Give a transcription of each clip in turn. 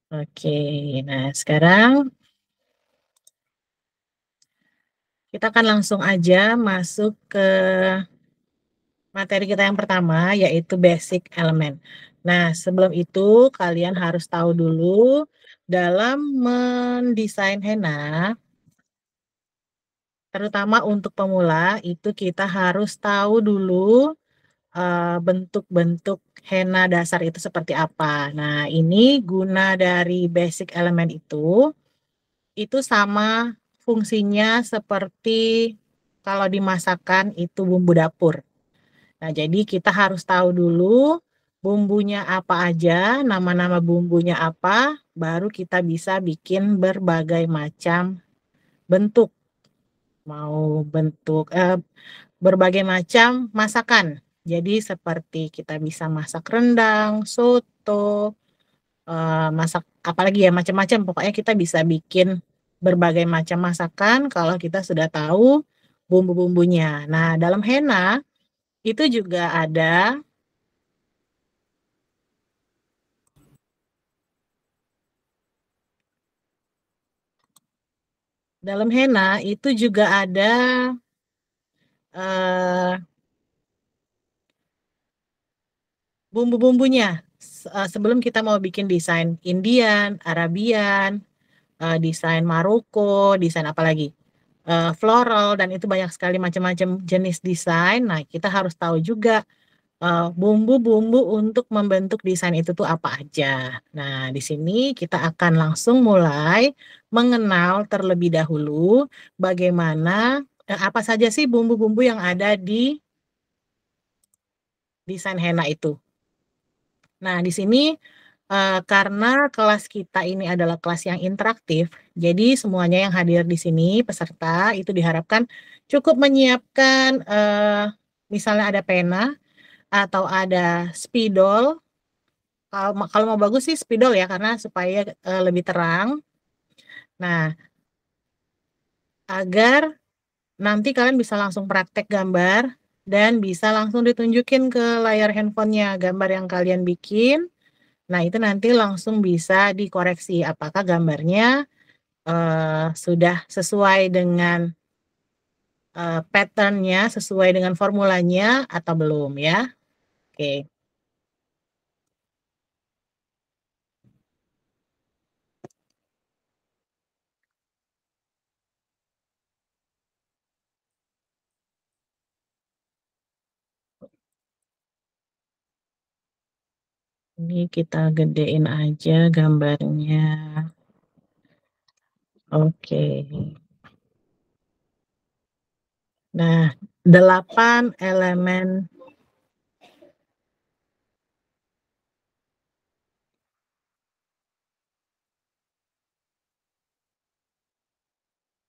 Oke, nah sekarang kita akan langsung aja masuk ke materi kita yang pertama, yaitu basic elemen. Nah, sebelum itu kalian harus tahu dulu dalam mendesain henna, terutama untuk pemula, itu kita harus tahu dulu bentuk-bentuk henna dasar itu seperti apa. Nah, ini guna dari basic elemen itu sama fungsinya seperti kalau dimasakkan itu bumbu dapur. Nah, jadi kita harus tahu dulu bumbunya apa aja, nama-nama bumbunya apa, baru kita bisa bikin berbagai macam bentuk. Mau bentuk berbagai macam masakan. Jadi seperti kita bisa masak rendang, soto, masak apalagi ya macam-macam. Pokoknya kita bisa bikin berbagai macam masakan kalau kita sudah tahu bumbu-bumbunya. Nah, dalam henna itu juga ada dalam henna itu juga ada eh, bumbu-bumbunya. Sebelum kita mau bikin desain Indian, Arabian, desain Maroko, desain apa lagi? Floral dan itu banyak sekali macam-macam jenis desain. Nah, kita harus tahu juga bumbu-bumbu untuk membentuk desain itu tuh apa aja. Nah, di sini kita akan langsung mulai mengenal terlebih dahulu bagaimana apa saja sih bumbu-bumbu yang ada di desain henna itu. Nah, di sini karena kelas kita ini adalah kelas yang interaktif, jadi semuanya yang hadir di sini, peserta, itu diharapkan cukup menyiapkan, misalnya ada pena atau ada spidol. Kalau mau bagus sih spidol ya, karena supaya lebih terang. Nah, agar nanti kalian bisa langsung praktek gambar dan bisa langsung ditunjukin ke layar handphonenya gambar yang kalian bikin. Nah, itu nanti langsung bisa dikoreksi apakah gambarnya sudah sesuai dengan pattern-nya, sesuai dengan formulanya atau belum ya. Oke, ini kita gedein aja gambarnya. Oke. Nah, 8 elemen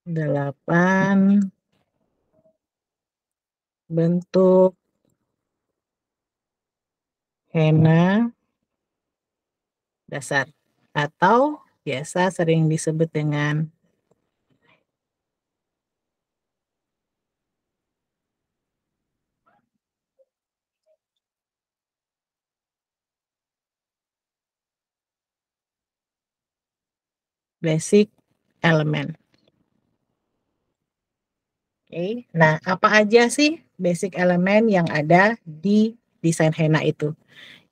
8 bentuk henna dasar atau biasa sering disebut dengan basic element. Oke, nah apa aja sih basic elemen yang ada di desain henna itu?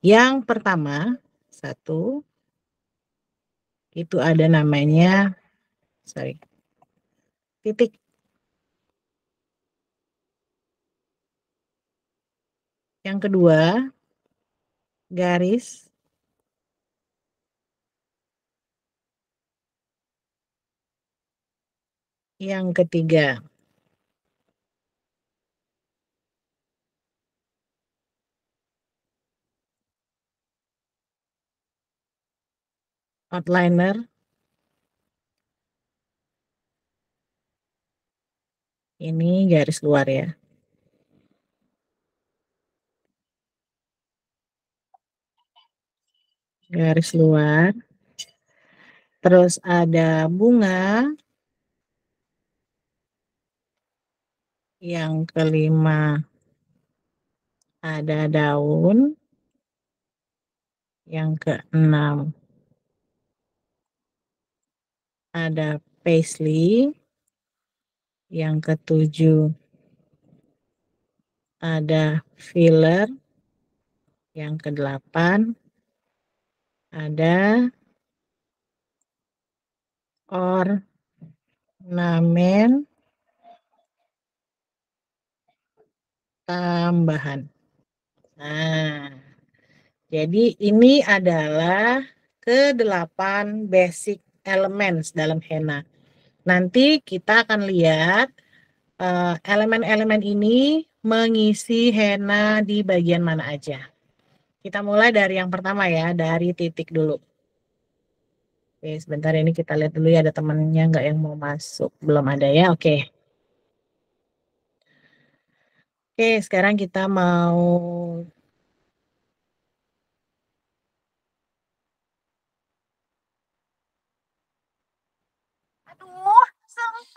Yang pertama, satu, itu ada namanya, sorry, titik. Yang kedua, garis. Yang ketiga, outliner. Ini garis luar ya. Garis luar. Terus ada bunga. Yang kelima ada daun. Yang keenam ada paisley, yang ketujuh ada filler, yang kedelapan ada ornamen tambahan. Nah, jadi ini adalah ke-8 basic elements dalam henna. Nanti kita akan lihat elemen-elemen ini mengisi henna di bagian mana aja. Kita mulai dari yang pertama ya, dari titik dulu. Oke, sebentar ini kita lihat dulu ya, ada temannya nggak yang mau masuk? Belum ada ya, oke. Oke, sekarang kita mau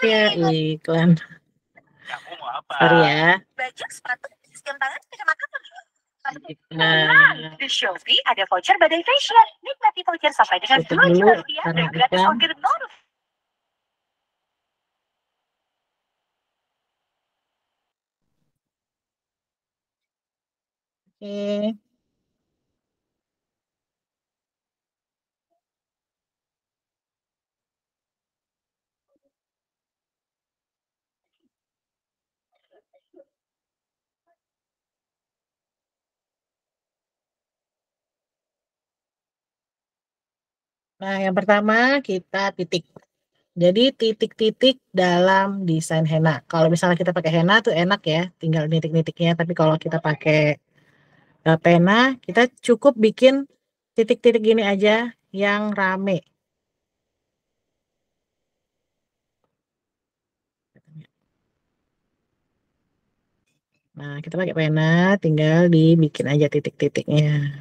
ya iklan. Kamu mau apa? Sorry ya. Baju, sepatu, jam tangan, kacamata, Nah, di Shopee ada voucher badai facial. Nikmati voucher sampai dengan tutup 2 dulu juta rupiah karena dan gratis iklan. ongkir 0 rupiah. Oke. Nah, yang pertama kita titik. Jadi titik-titik dalam desain henna. Kalau misalnya kita pakai henna tuh enak ya, tinggal nitik-nitiknya. Tapi kalau kita pakai pena, kita cukup bikin titik-titik gini aja yang rame. Nah, kita pakai pena, tinggal dibikin aja titik-titiknya.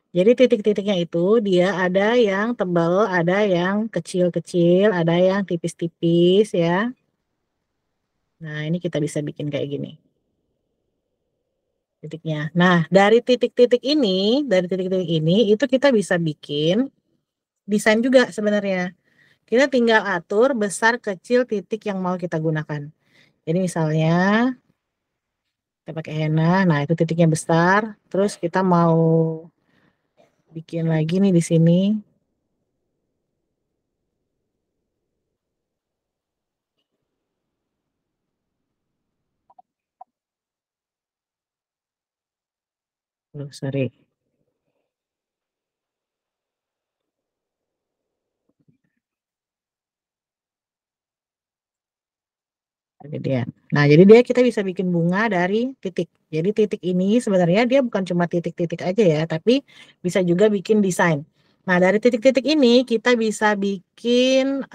Jadi titik-titiknya itu dia ada yang tebal, ada yang kecil-kecil, ada yang tipis-tipis ya. Nah, ini kita bisa bikin kayak gini titiknya. Nah, dari titik-titik ini itu kita bisa bikin desain juga sebenarnya. Kita tinggal atur besar kecil titik yang mau kita gunakan. Jadi misalnya kita pakai henna, nah itu titiknya besar, terus kita mau bikin lagi nih di sini. Sorry. Kemudian. Nah, jadi kita bisa bikin bunga dari titik. Jadi titik ini sebenarnya dia bukan cuma titik-titik aja ya, tapi bisa juga bikin desain. Nah, dari titik-titik ini kita bisa bikin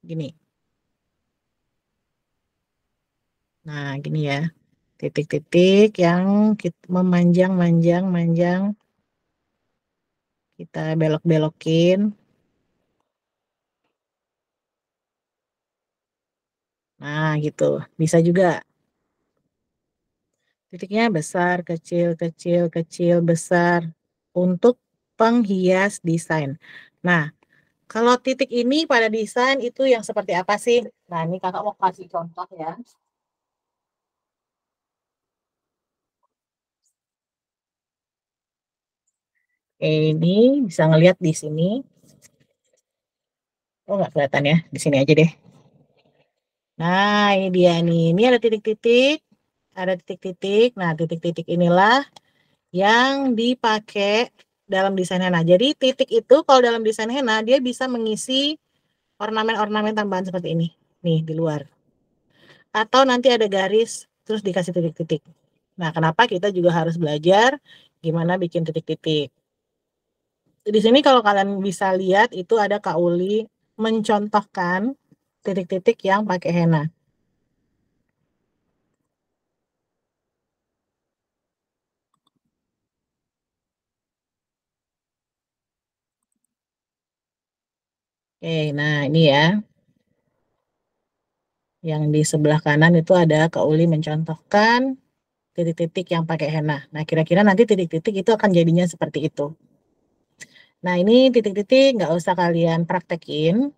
gini. Nah, gini ya. Titik-titik yang memanjang, manjang, manjang. Kita belok-belokin. Nah, gitu. Bisa juga. Titiknya besar, kecil, kecil, kecil, besar. Untuk penghias desain. Nah, kalau titik ini pada desain itu yang seperti apa sih? Nah, ini kakak mau kasih contoh ya. Ini bisa ngelihat di sini. Oh, nggak kelihatan ya. Di sini aja deh. Nah, ini dia nih. Ini ada titik-titik. Ada titik-titik. Nah, titik-titik inilah yang dipakai dalam desain henna. Jadi, titik itu kalau dalam desain henna, dia bisa mengisi ornamen-ornamen tambahan seperti ini. Nih, di luar. Atau nanti ada garis, terus dikasih titik-titik. Nah, kenapa kita juga harus belajar gimana bikin titik-titik. Di sini kalau kalian bisa lihat itu ada Kak Uli mencontohkan titik-titik yang pakai henna. Oke, nah ini ya. Yang di sebelah kanan itu ada Kak Uli mencontohkan titik-titik yang pakai henna. Nah, kira-kira nanti titik-titik itu akan jadinya seperti itu. Nah, ini titik-titik nggak usah kalian praktekin.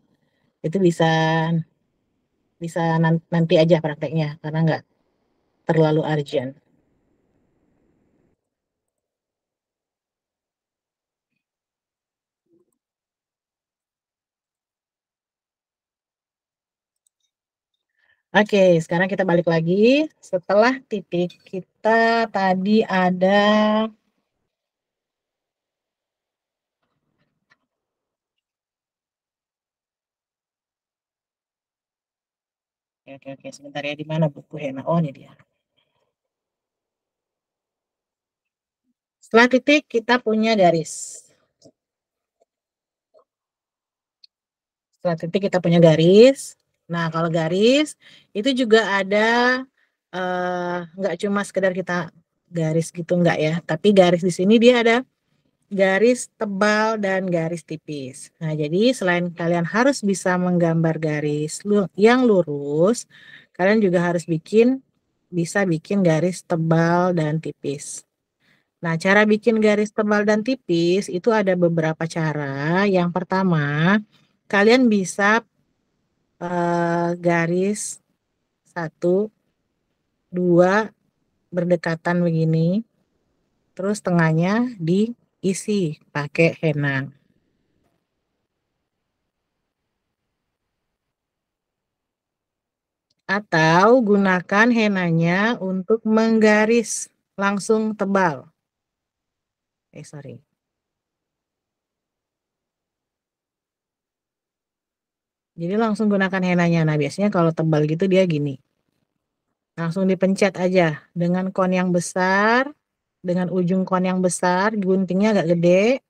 Itu bisa bisa nanti aja prakteknya karena nggak terlalu urgent. Oke, sekarang kita balik lagi. Setelah titik, kita tadi ada oke, sebentar ya, di mana buku Hena? Oh, ini dia. Setelah titik, kita punya garis. Setelah titik, kita punya garis. Nah, kalau garis, itu juga ada, nggak cuma sekedar kita garis gitu, nggak ya. Tapi garis di sini dia ada garis tebal dan garis tipis. Nah, jadi selain kalian harus bisa menggambar garis yang lurus, kalian juga harus bisa bikin garis tebal dan tipis. Nah, cara bikin garis tebal dan tipis itu ada beberapa cara. Yang pertama, kalian bisa garis satu, dua berdekatan begini, terus tengahnya diisi pakai henna. Atau gunakan henanya untuk menggaris langsung tebal. Sorry. Jadi langsung gunakan henanya. Nah, biasanya kalau tebal gitu dia gini. Langsung dipencet aja dengan kon yang besar, dengan ujung kon yang besar, guntingnya agak gede.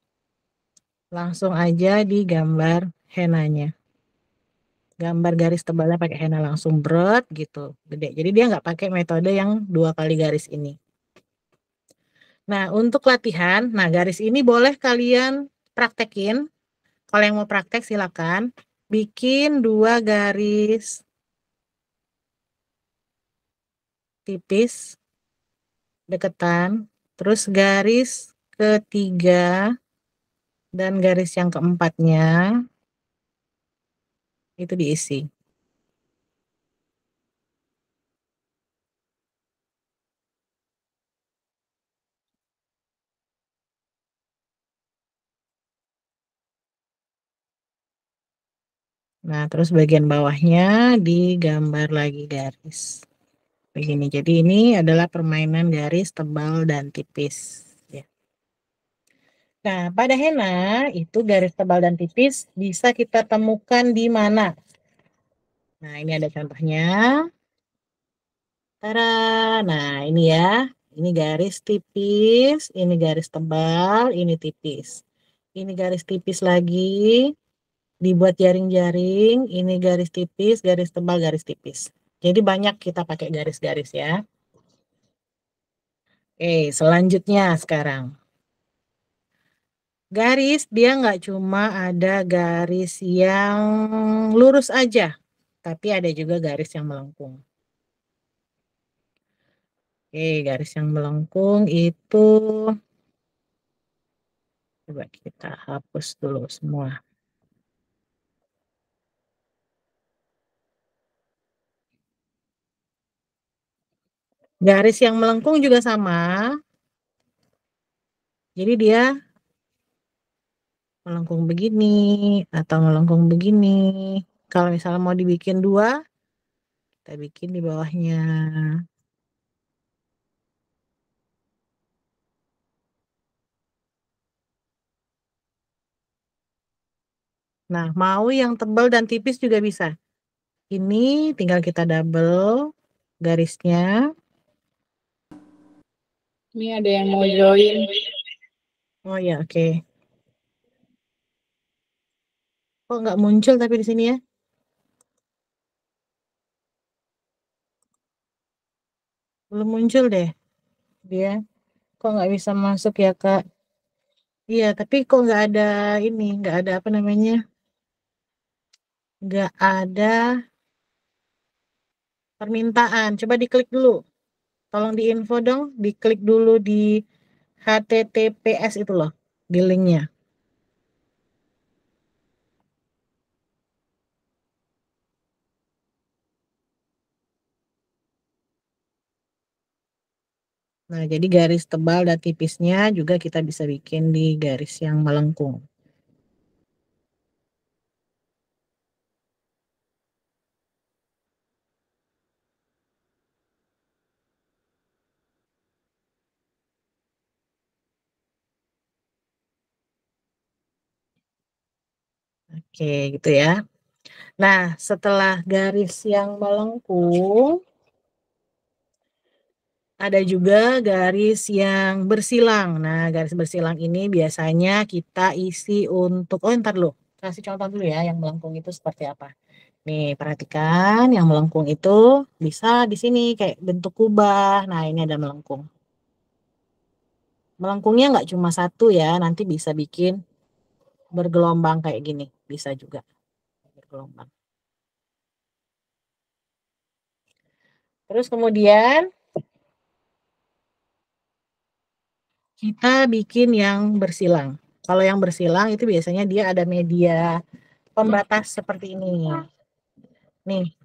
Langsung aja digambar henanya. Gambar garis tebalnya pakai henna langsung berat gitu, gede. Jadi dia nggak pakai metode yang 2 kali garis ini. Nah, untuk latihan, nah garis ini boleh kalian praktekin. Kalau yang mau praktek silakan bikin 2 garis tipis deketan, terus garis ketiga dan garis yang keempatnya itu diisi. Nah, terus bagian bawahnya digambar lagi garis. Begini. Jadi ini adalah permainan garis tebal dan tipis. Ya. Nah, pada henna itu garis tebal dan tipis bisa kita temukan di mana? Nah, ini ada contohnya. Tara. Nah, ini ya. Ini garis tipis, ini garis tebal, ini tipis. Ini garis tipis lagi, dibuat jaring-jaring, ini garis tipis, garis tebal, garis tipis. Jadi banyak kita pakai garis-garis ya. Oke, selanjutnya sekarang. Garis dia nggak cuma ada garis yang lurus aja, tapi ada juga garis yang melengkung. Oke, garis yang melengkung itu coba kita hapus dulu semua. Garis yang melengkung juga sama. Jadi dia melengkung begini atau melengkung begini. Kalau misalnya mau dibikin 2, kita bikin di bawahnya. Nah, mau yang tebal dan tipis juga bisa. Ini tinggal kita double garisnya. Ini ada yang mau join. Oh ya, oke. Kok nggak muncul tapi di sini ya? Belum muncul deh dia. Kok nggak bisa masuk ya, Kak? Iya, tapi kok nggak ada ini, nggak ada apa namanya? Nggak ada permintaan. Coba diklik dulu. Tolong diinfo dong, diklik dulu di HTTPS itu loh, di linknya. Nah, jadi garis tebal dan tipisnya juga kita bisa bikin di garis yang melengkung. Oke, gitu ya. Nah, setelah garis yang melengkung, ada juga garis yang bersilang. Nah, garis bersilang ini biasanya kita isi untuk, oh ntar dulu, kasih contoh dulu ya yang melengkung itu seperti apa. Nih, perhatikan yang melengkung itu bisa di sini kayak bentuk kubah. Nah, ini ada melengkung. Melengkungnya nggak cuma satu ya, nanti bisa bikin bergelombang kayak gini. Bisa juga bergelombang. Terus kemudian kita bikin yang bersilang. Kalau yang bersilang itu biasanya dia ada media pembatas seperti ini. Nih,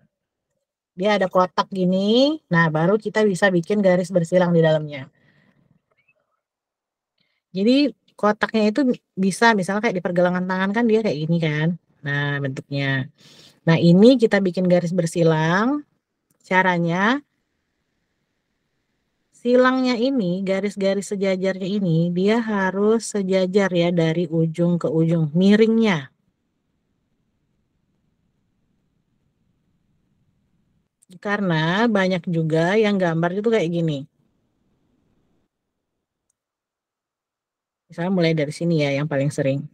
dia ada kotak gini. Nah, baru kita bisa bikin garis bersilang di dalamnya. Jadi kotaknya itu bisa misalnya kayak di pergelangan tangan kan dia kayak gini kan. Nah, bentuknya. Nah, ini kita bikin garis bersilang. Caranya silangnya ini, garis-garis sejajarnya ini dia harus sejajar ya dari ujung ke ujung, miringnya. Karena banyak juga yang gambar itu kayak gini. Misalnya mulai dari sini ya yang paling sering.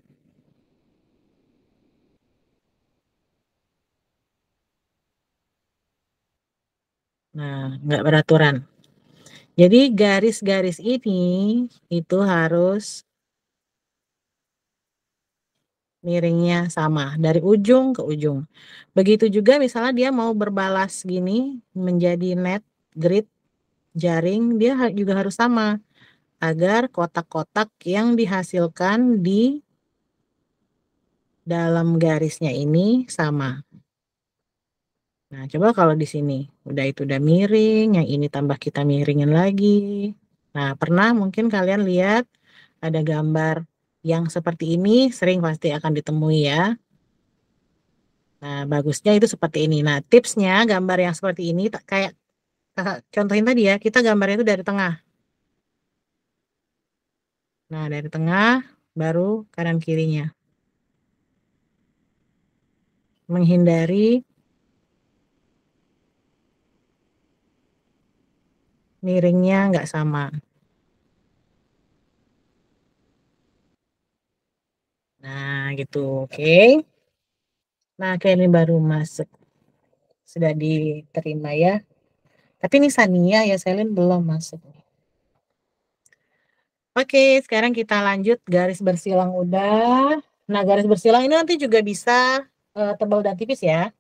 Nah, nggak beraturan. Jadi garis-garis ini itu harus miringnya sama dari ujung ke ujung. Begitu juga misalnya dia mau berbalas gini menjadi net, grid, jaring, dia juga harus sama agar kotak-kotak yang dihasilkan di dalam garisnya ini sama. Nah, coba kalau di sini udah itu udah miring, yang ini tambah kita miringin lagi. Nah, pernah mungkin kalian lihat ada gambar yang seperti ini sering pasti akan ditemui ya. Nah, bagusnya itu seperti ini. Nah, tipsnya gambar yang seperti ini kayak kakak contohin tadi ya, kita gambarnya itu dari tengah. Nah, dari tengah baru kanan kirinya. Menghindari miringnya nggak sama. Nah, gitu. Oke. Nah, kayak ini baru masuk. Sudah diterima ya. Tapi ini Sania ya, Selin belum masuk. Oke, sekarang kita lanjut garis bersilang udah. Nah, garis bersilang ini nanti juga bisa tebal dan tipis ya.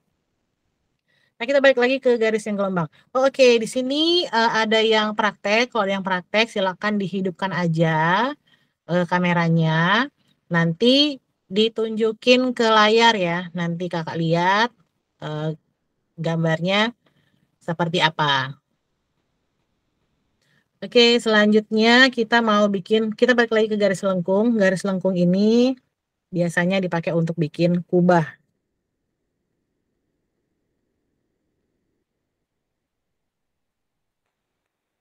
Nah, kita balik lagi ke garis yang gelombang. Oh, oke, di sini ada yang praktek. Kalau yang praktek silakan dihidupkan aja kameranya. Nanti ditunjukin ke layar ya. Nanti kakak lihat eh, gambarnya seperti apa. Oke, selanjutnya kita mau bikin, kita balik lagi ke garis lengkung. Garis lengkung ini biasanya dipakai untuk bikin kubah.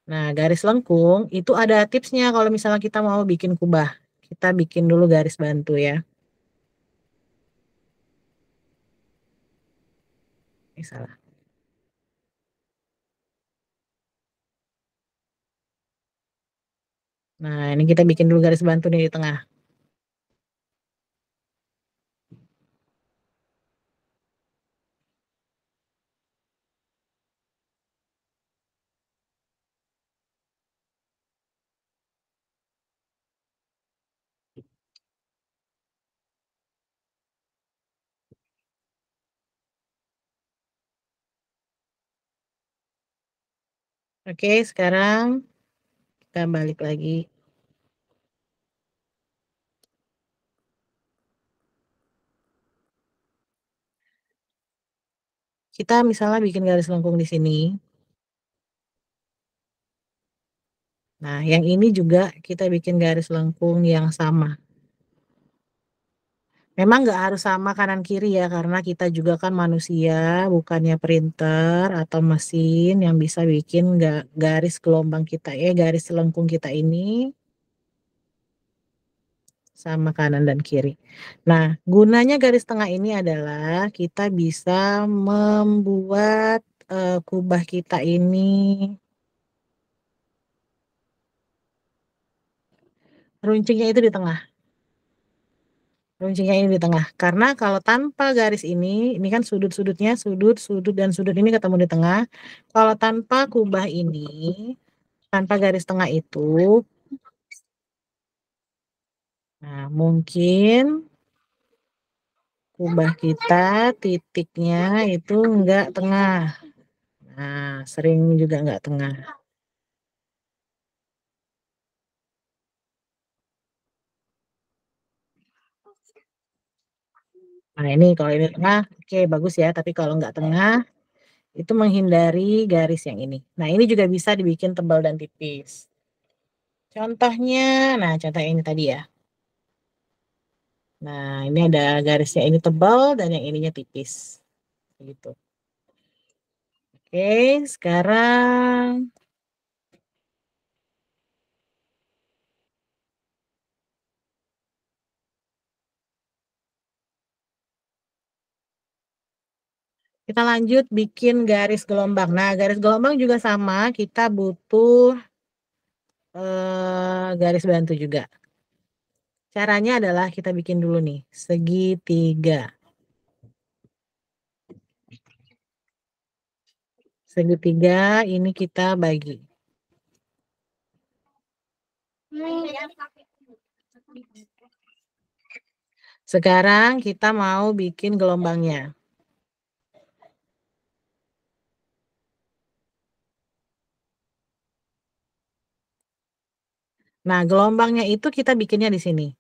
Nah, garis lengkung itu ada tipsnya kalau misalnya kita mau bikin kubah. Kita bikin dulu garis bantu ya. Ini salah. Nah, ini kita bikin dulu garis bantu nih di tengah. Oke, sekarang kita balik lagi. Kita misalnya bikin garis lengkung di sini. Nah, yang ini juga kita bikin garis lengkung yang sama. Memang nggak harus sama kanan kiri ya, karena kita juga kan manusia, bukannya printer atau mesin yang bisa bikin garis gelombang kita garis lengkung kita ini sama kanan dan kiri. Nah, gunanya garis tengah ini adalah kita bisa membuat kubah kita ini runcingnya itu di tengah. Runcingnya ini di tengah. Karena kalau tanpa garis ini kan sudut-sudutnya, sudut dan sudut ini ketemu di tengah. Kalau tanpa kubah ini, tanpa garis tengah itu, nah mungkin kubah kita titiknya itu enggak tengah. Nah, sering juga enggak tengah. Nah, ini kalau ini tengah, oke bagus ya. Tapi kalau enggak tengah, itu menghindari garis yang ini. Nah, ini juga bisa dibikin tebal dan tipis. Contohnya, nah contoh ini tadi ya. Nah, ini ada garisnya ini tebal dan yang ininya tipis. Gitu. Oke, sekarang kita lanjut bikin garis gelombang. Nah, garis gelombang juga sama, kita butuh garis bantu juga. Caranya adalah kita bikin dulu nih, segitiga. Segitiga ini kita bagi. Sekarang kita mau bikin gelombangnya. Nah, gelombangnya itu kita bikinnya di sini.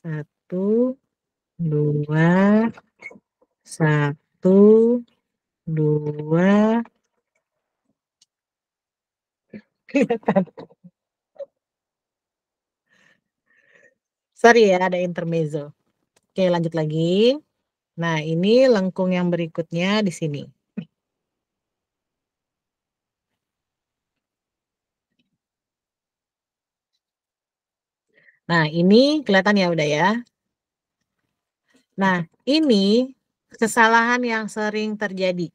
1, 2, 1, 2. Kelihatan. Sorry ya, ada intermezzo. Oke, lanjut lagi. Nah, ini lengkung yang berikutnya di sini. Nah, ini kelihatan ya udah ya. Nah, ini kesalahan yang sering terjadi.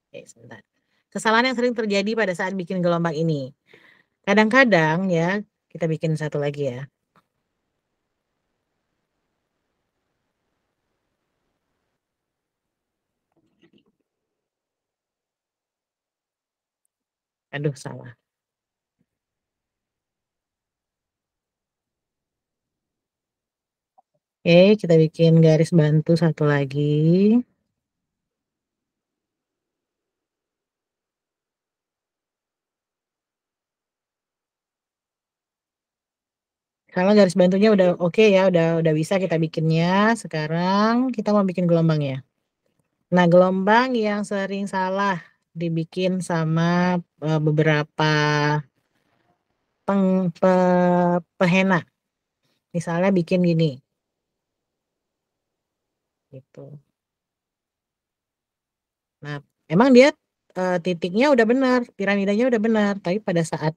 Oke, sebentar. Kesalahan yang sering terjadi pada saat bikin gelombang ini. Kadang-kadang ya, kita bikin satu lagi ya. Aduh, salah. Oke, kita bikin garis bantu satu lagi. Kalau garis bantunya udah oke ya, udah bisa kita bikinnya. Sekarang kita mau bikin gelombangnya. Nah, gelombang yang sering salah dibikin sama beberapa pehena. Misalnya bikin gini. Gitu. Nah, emang dia titiknya udah benar, piramidanya udah benar, tapi pada saat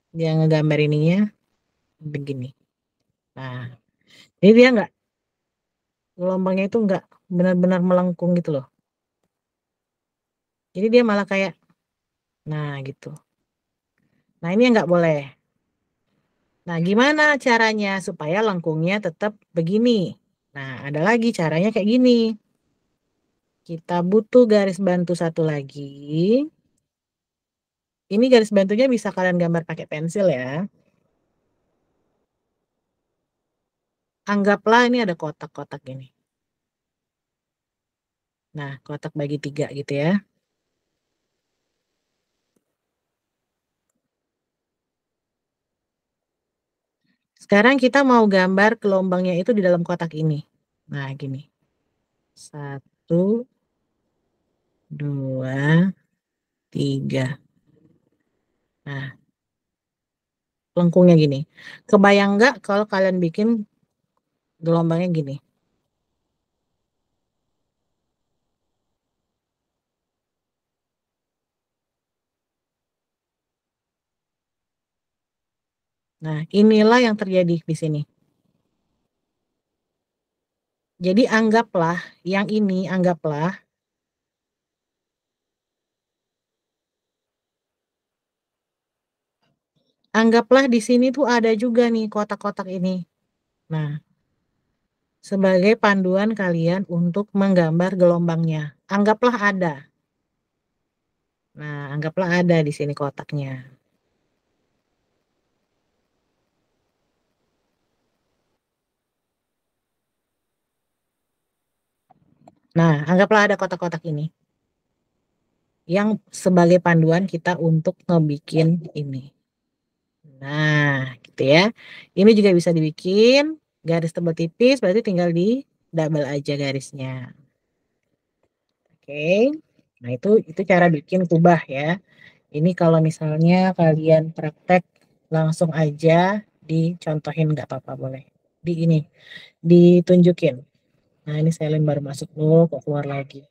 dia ngegambar ininya begini. Nah, jadi dia nggak, gelombangnya itu nggak benar-benar melengkung gitu loh. Jadi dia malah kayak, nah gitu. Nah, ini yang nggak boleh. Nah, gimana caranya supaya lengkungnya tetap begini? Nah, ada lagi caranya kayak gini. Kita butuh garis bantu satu lagi. Ini garis bantunya bisa kalian gambar pakai pensil ya. Anggaplah ini ada kotak-kotak ini. Nah, kotak bagi 3 gitu ya. Sekarang kita mau gambar gelombangnya itu di dalam kotak ini. Nah, gini. 1, 2, 3. Nah, lengkungnya gini. Kebayang nggak kalau kalian bikin gelombangnya gini? Nah, inilah yang terjadi di sini. Jadi anggaplah yang ini, anggaplah di sini tuh ada juga nih kotak-kotak ini. Nah, sebagai panduan kalian untuk menggambar gelombangnya. Anggaplah ada. Nah, anggaplah ada di sini kotaknya. Nah, anggaplah ada kotak-kotak ini. Yang sebagai panduan kita untuk ngebikin ini. Nah, gitu ya. Ini juga bisa dibikin garis tebal tipis, berarti tinggal di double aja garisnya. Oke. Nah, itu cara bikin kubah ya. Ini kalau misalnya kalian praktek langsung aja dicontohin nggak apa-apa boleh. Di ini ditunjukin. Nah, ini Selin baru masuk dulu, kok keluar lagi.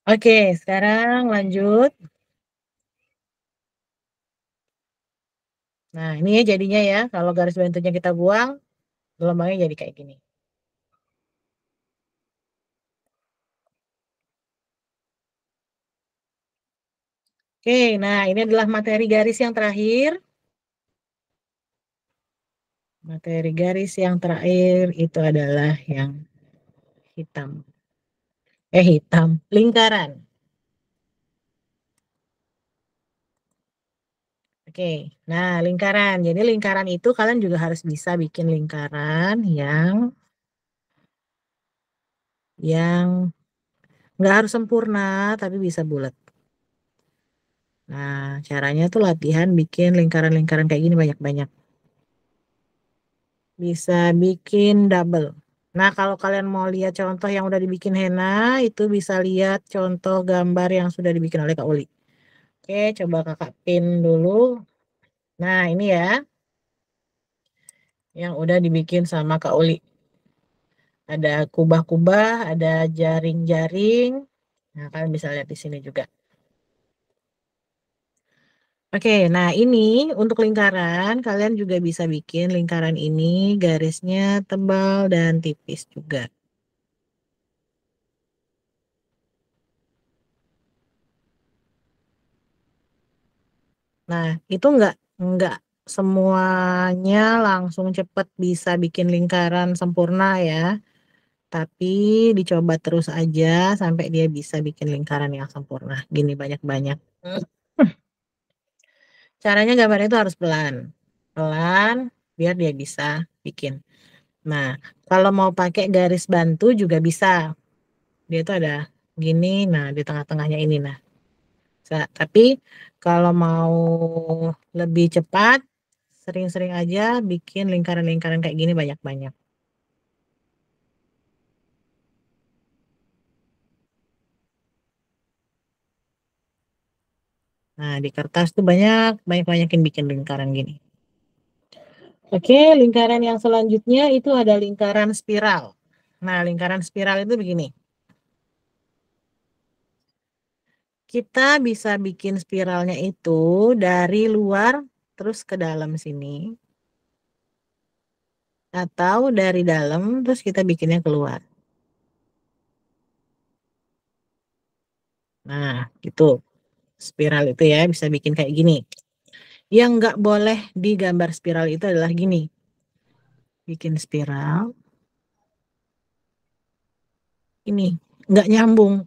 Oke, sekarang lanjut. Nah, ini ya jadinya ya, kalau garis bentuknya kita buang, gelombangnya jadi kayak gini. Oke, nah ini adalah materi garis yang terakhir. Materi garis yang terakhir itu adalah yang hitam. Hitam, lingkaran. Oke, nah lingkaran. Jadi lingkaran itu kalian juga harus bisa bikin lingkaran yang nggak harus sempurna, tapi bisa bulat. Nah, caranya tuh latihan bikin lingkaran-lingkaran kayak gini banyak-banyak. Bisa bikin double. Nah, kalau kalian mau lihat contoh yang udah dibikin Hena, itu bisa lihat contoh gambar yang sudah dibikin oleh Kak Uli. Oke, coba kakak pin dulu. Nah, ini ya, yang udah dibikin sama Kak Uli. Ada kubah-kubah, ada jaring-jaring. Nah, kalian bisa lihat di sini juga. Oke, nah ini untuk lingkaran, kalian juga bisa bikin lingkaran ini garisnya tebal dan tipis juga. Nah, itu enggak semuanya langsung cepet bisa bikin lingkaran sempurna ya. Tapi dicoba terus aja sampai dia bisa bikin lingkaran yang sempurna. Gini banyak-banyak. Caranya gambarnya itu harus pelan. Pelan biar dia bisa bikin. Nah, kalau mau pakai garis bantu juga bisa. Dia itu ada gini, nah di tengah-tengahnya ini. Nah, tapi kalau mau lebih cepat, sering-sering aja bikin lingkaran-lingkaran kayak gini banyak-banyak. Nah, di kertas tuh banyak-banyakin bikin lingkaran gini. Oke, lingkaran yang selanjutnya itu ada lingkaran spiral. Nah, lingkaran spiral itu begini. Kita bisa bikin spiralnya itu dari luar terus ke dalam sini. Atau dari dalam terus kita bikinnya keluar. Nah, gitu. Spiral itu ya bisa bikin kayak gini. Yang nggak boleh digambar spiral itu adalah gini. Bikin spiral. Ini nggak nyambung.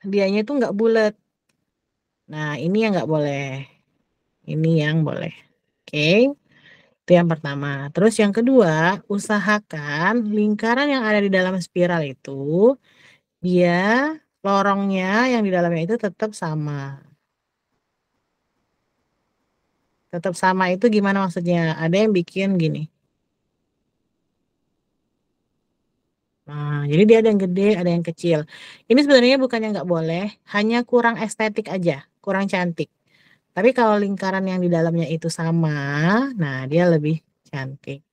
Dianya itu nggak bulat. Nah, ini yang nggak boleh. Ini yang boleh. Oke, itu yang pertama. Terus yang kedua, usahakan lingkaran yang ada di dalam spiral itu dia lorongnya yang di dalamnya itu tetap sama. Tetap sama itu gimana maksudnya? Ada yang bikin gini. Nah, jadi dia ada yang gede, ada yang kecil. Ini sebenarnya bukannya nggak boleh, hanya kurang estetik aja, kurang cantik. Tapi kalau lingkaran yang di dalamnya itu sama, nah dia lebih cantik.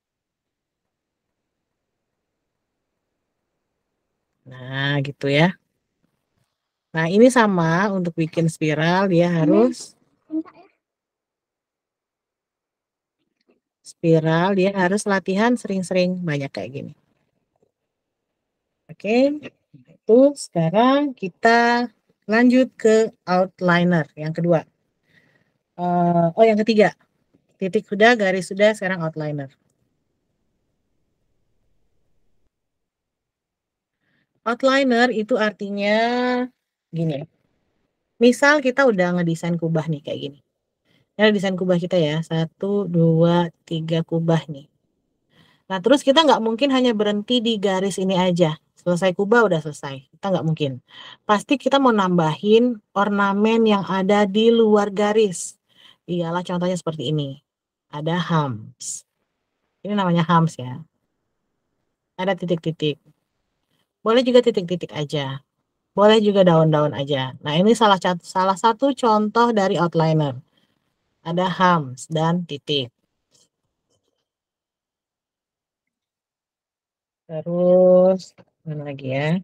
Nah, gitu ya. Nah, ini sama untuk bikin spiral dia harus latihan sering-sering banyak kayak gini. Oke. Itu sekarang kita lanjut ke outliner yang kedua. Yang ketiga. Titik sudah, garis sudah, sekarang outliner. Outliner itu artinya gini. Misal kita udah ngedesain kubah nih kayak gini. Ya, desain kubah kita ya. 1, 2, 3 kubah nih. Nah, terus kita nggak mungkin hanya berhenti di garis ini aja. Selesai kubah udah selesai. Kita nggak mungkin. Pasti kita mau nambahin ornamen yang ada di luar garis. Iyalah contohnya seperti ini. Ada hams. Ini namanya hams ya. Ada titik-titik. Boleh juga titik-titik aja. Boleh juga daun-daun aja. Nah, ini salah satu contoh dari outliner. Ada hams dan titik. Terus, mana lagi ya?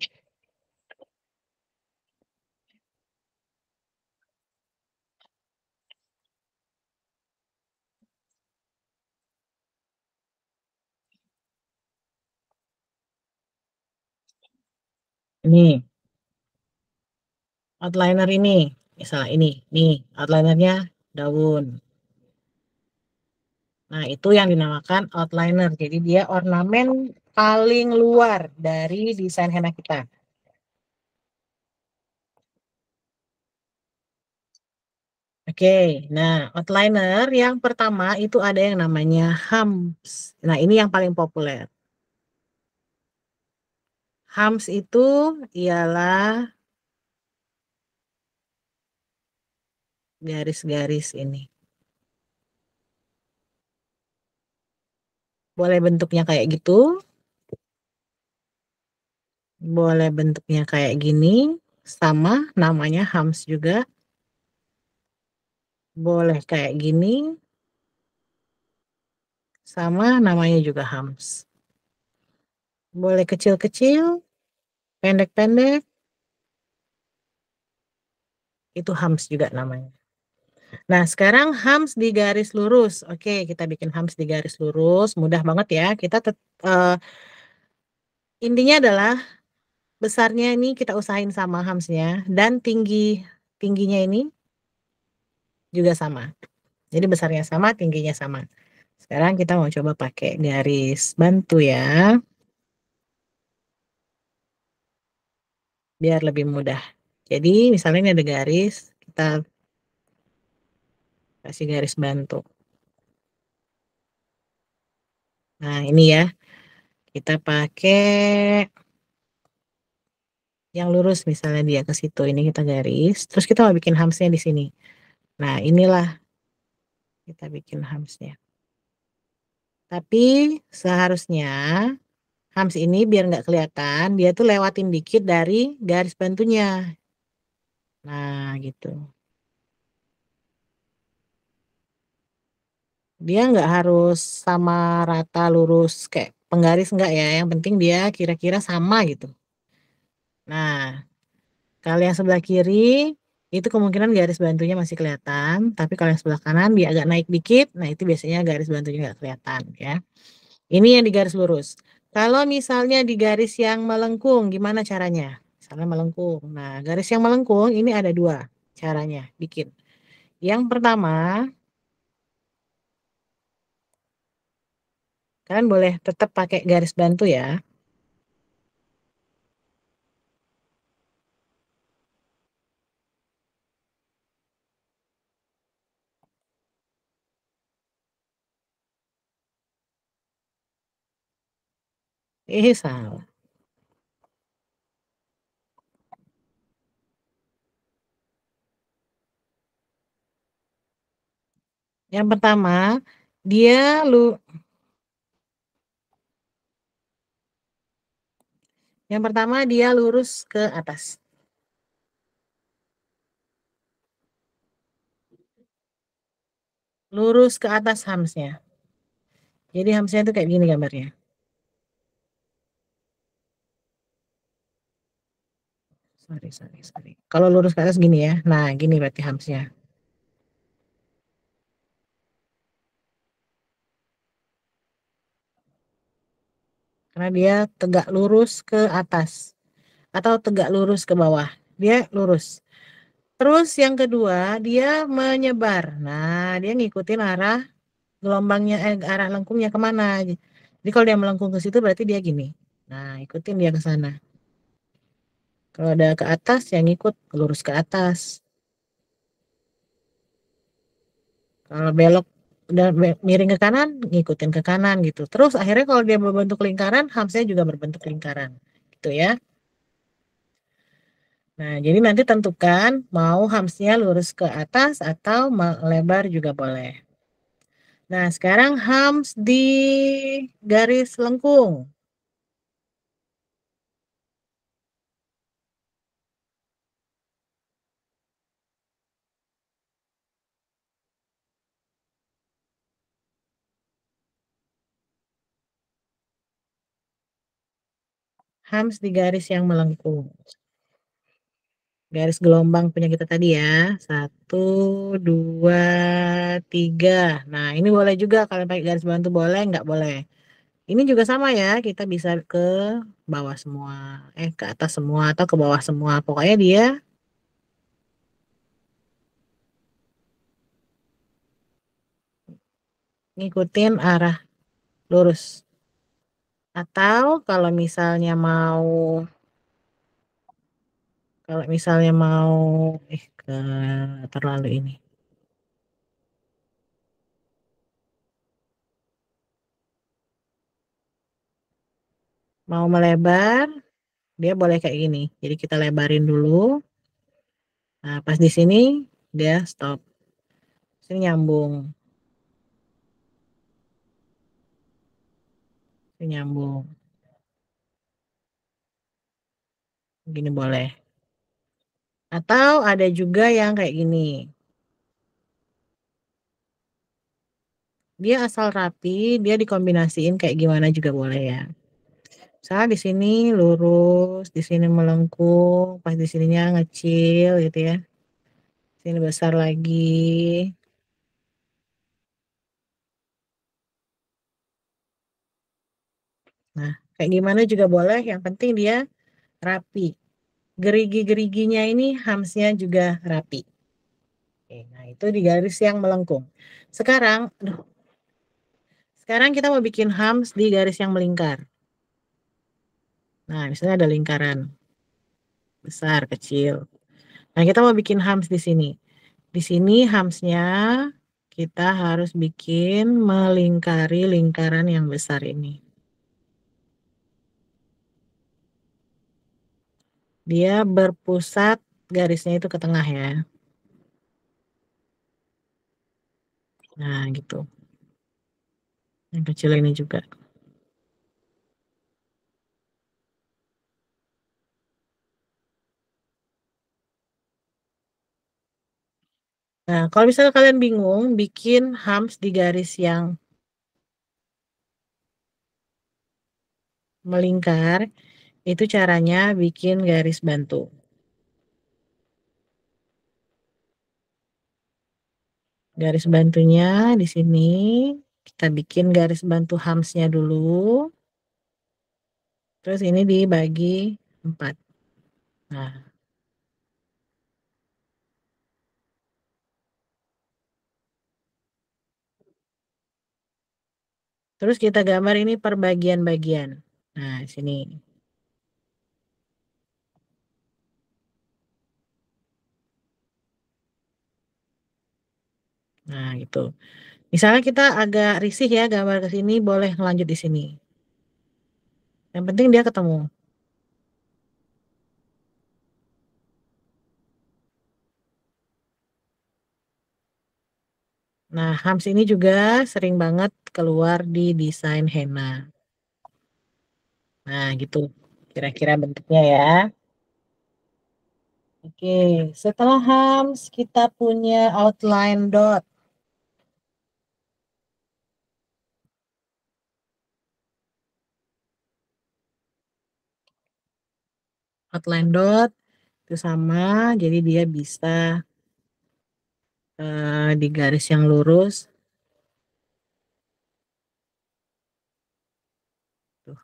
Ini, outliner ini. Misalnya ini, nih, outlinernya daun. Nah, itu yang dinamakan outliner. Jadi dia ornamen paling luar dari desain henna kita. Oke, nah outliner yang pertama itu ada yang namanya hams. Nah, ini yang paling populer. Hams itu ialah garis-garis ini. Boleh bentuknya kayak gitu, boleh bentuknya kayak gini, sama namanya hams juga. Boleh kayak gini, sama namanya juga hams. Boleh kecil-kecil, pendek-pendek, itu hams juga namanya. Nah, sekarang hams di garis lurus. Oke, kita bikin hams di garis lurus. Mudah banget ya. Intinya adalah besarnya ini kita usahain sama hamsnya. Dan tingginya ini juga sama. Jadi besarnya sama, tingginya sama. Sekarang kita mau coba pakai garis bantu ya. Biar lebih mudah. Jadi misalnya ini ada garis, kita kasih garis bantu. Nah, ini ya. Kita pakai yang lurus misalnya dia ke situ. Ini kita garis. Terus kita mau bikin hamsnya di sini. Nah, inilah kita bikin hamsnya. Tapi seharusnya hams ini biar nggak kelihatan, dia tuh lewatin dikit dari garis bantunya. Nah, gitu. Dia nggak harus sama rata lurus kayak penggaris nggak ya. Yang penting dia kira-kira sama gitu. Nah, kalau yang sebelah kiri itu kemungkinan garis bantunya masih kelihatan, tapi kalau yang sebelah kanan dia agak naik dikit, nah itu biasanya garis bantunya nggak kelihatan ya. Ini yang di garis lurus. Kalau misalnya di garis yang melengkung, gimana caranya? Misalnya melengkung. Nah, garis yang melengkung ini ada dua caranya bikin. Yang pertama, kalian boleh tetap pakai garis bantu ya. Salah. Yang pertama, dia lurus ke atas. Lurus ke atas hamsnya. Jadi hamsnya itu kayak gini gambarnya. Sorry. Kalau lurus ke atas gini ya. Nah, gini berarti hamsnya. Karena dia tegak lurus ke atas. Atau tegak lurus ke bawah. Dia lurus. Terus yang kedua, dia menyebar. Nah, dia ngikutin arah gelombangnya, arah lengkungnya kemana. Jadi kalau dia melengkung ke situ berarti dia gini. Nah, ikutin dia ke sana. Kalau ada ke atas, yang ikut lurus ke atas. Kalau belok udah miring ke kanan, ngikutin ke kanan gitu. Terus akhirnya kalau dia berbentuk lingkaran, hamsnya juga berbentuk lingkaran. Gitu ya. Nah, jadi nanti tentukan mau hamsnya lurus ke atas atau lebar juga boleh. Nah, sekarang hams di garis lengkung. Hams di garis yang melengkung. Garis gelombang punya kita tadi ya. 1, 2, 3. Nah, ini boleh juga kalau pakai garis bantu boleh, nggak boleh. Ini juga sama ya, kita bisa ke bawah semua. Ke atas semua atau ke bawah semua. Pokoknya dia ngikutin arah lurus. Atau kalau misalnya mau ke terlalu ini. Mau melebar, dia boleh kayak gini. Jadi kita lebarin dulu. Nah, pas di sini dia stop. Sini nyambung. Sini nyambung. Gini boleh. Atau ada juga yang kayak gini. Dia asal rapi, dia dikombinasiin kayak gimana juga boleh ya. Misalnya di sini lurus, di sini melengkung, pas di sininya ngecil gitu ya. Sini besar lagi. Nah, kayak gimana juga boleh, yang penting dia rapi. Gerigi-geriginya ini hamsnya juga rapi. Oke, nah itu di garis yang melengkung. Sekarang kita mau bikin hams di garis yang melingkar. Nah, misalnya ada lingkaran besar, kecil. Nah, kita mau bikin hams di sini. Di sini hamsnya kita harus bikin melingkari lingkaran yang besar ini. Dia berpusat garisnya itu ke tengah ya. Nah, gitu. Yang kecil ini juga. Nah, kalau misalnya kalian bingung bikin hams di garis yang melingkar, itu caranya bikin garis bantu. Garis bantunya di sini kita bikin garis bantu hamsnya dulu. Terus ini dibagi 4. Nah, terus kita gambar ini per bagian-bagian. Nah, sini. Nah, gitu. Misalnya kita agak risih ya gambar ke sini, boleh lanjut di sini. Yang penting dia ketemu. Nah, Hams ini juga sering banget keluar di desain henna. Nah, gitu. Kira-kira bentuknya ya. Oke, setelah Hams kita punya outline dot. Outline dot itu sama, jadi dia bisa di garis yang lurus. Tuh.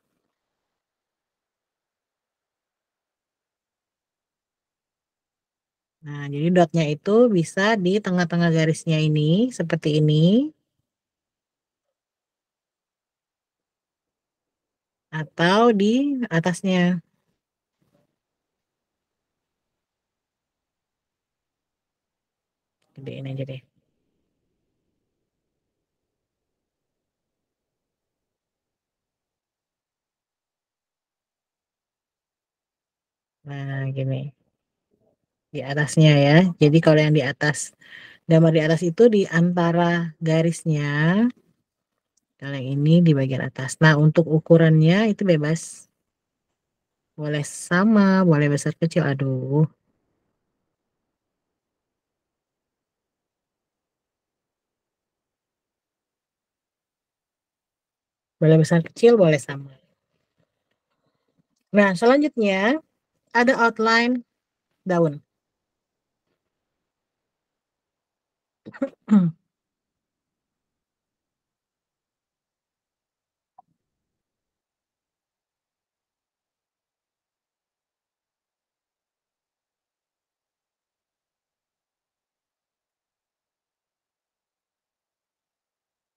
Nah, jadi dotnya itu bisa di tengah-tengah garisnya ini, seperti ini. Atau di atasnya. Gedein aja deh. Nah, gini. Di atasnya ya. Jadi kalau yang di atas, gambar di atas itu di antara garisnya. Kalau yang ini di bagian atas. Nah, untuk ukurannya itu bebas. Boleh sama, boleh besar kecil. Aduh. Boleh besar kecil, boleh sama. Nah, selanjutnya ada outline daun.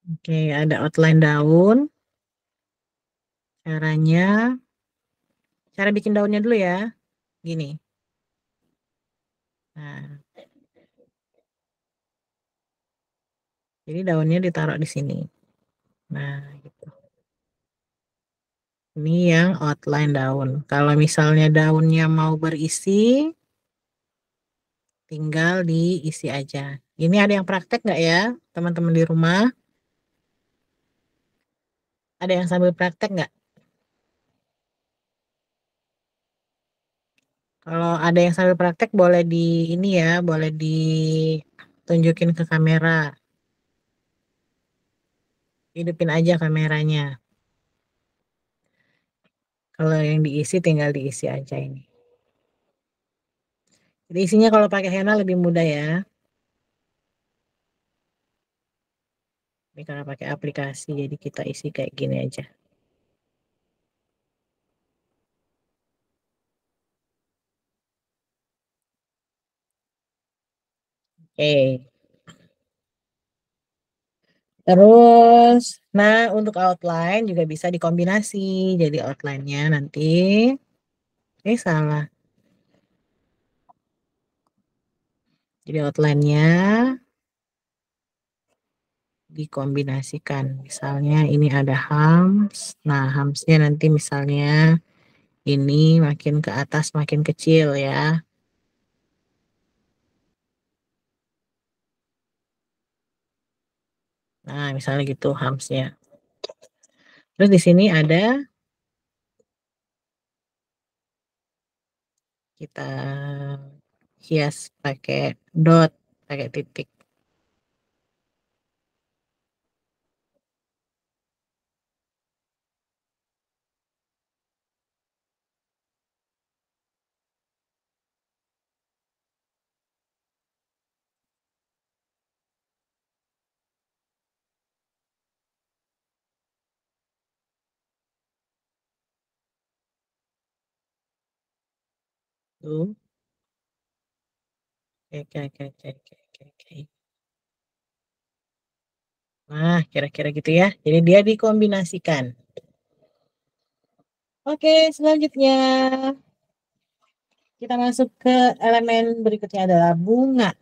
Oke, ada outline daun. Caranya, cara bikin daunnya dulu ya. Gini. Nah, jadi daunnya ditaruh di sini. Nah, gitu. Ini yang outline daun. Kalau misalnya daunnya mau berisi, tinggal diisi aja. Ini ada yang praktek nggak ya, teman-teman di rumah? Ada yang sambil praktek nggak? Kalau ada yang sambil praktek, boleh di ini ya, boleh ditunjukin ke kamera. Hidupin aja kameranya. Kalau yang diisi, tinggal diisi aja ini. Jadi isinya kalau pakai henna lebih mudah ya. Ini karena pakai aplikasi, jadi kita isi kayak gini aja. Oke. Terus, nah untuk outline juga bisa dikombinasi. Jadi outline-nya nanti, salah. Jadi outline-nya dikombinasikan. Misalnya ini ada hams. Nah, hamsnya nanti misalnya ini makin ke atas makin kecil ya. Nah, misalnya gitu hamsnya. Terus di sini ada kita hias pakai dot, pakai titik. Tuh. Oke, oke, oke, oke, oke, oke. Nah, kira-kira gitu ya. Jadi dia dikombinasikan. Oke, selanjutnya kita masuk ke elemen berikutnya adalah bunga.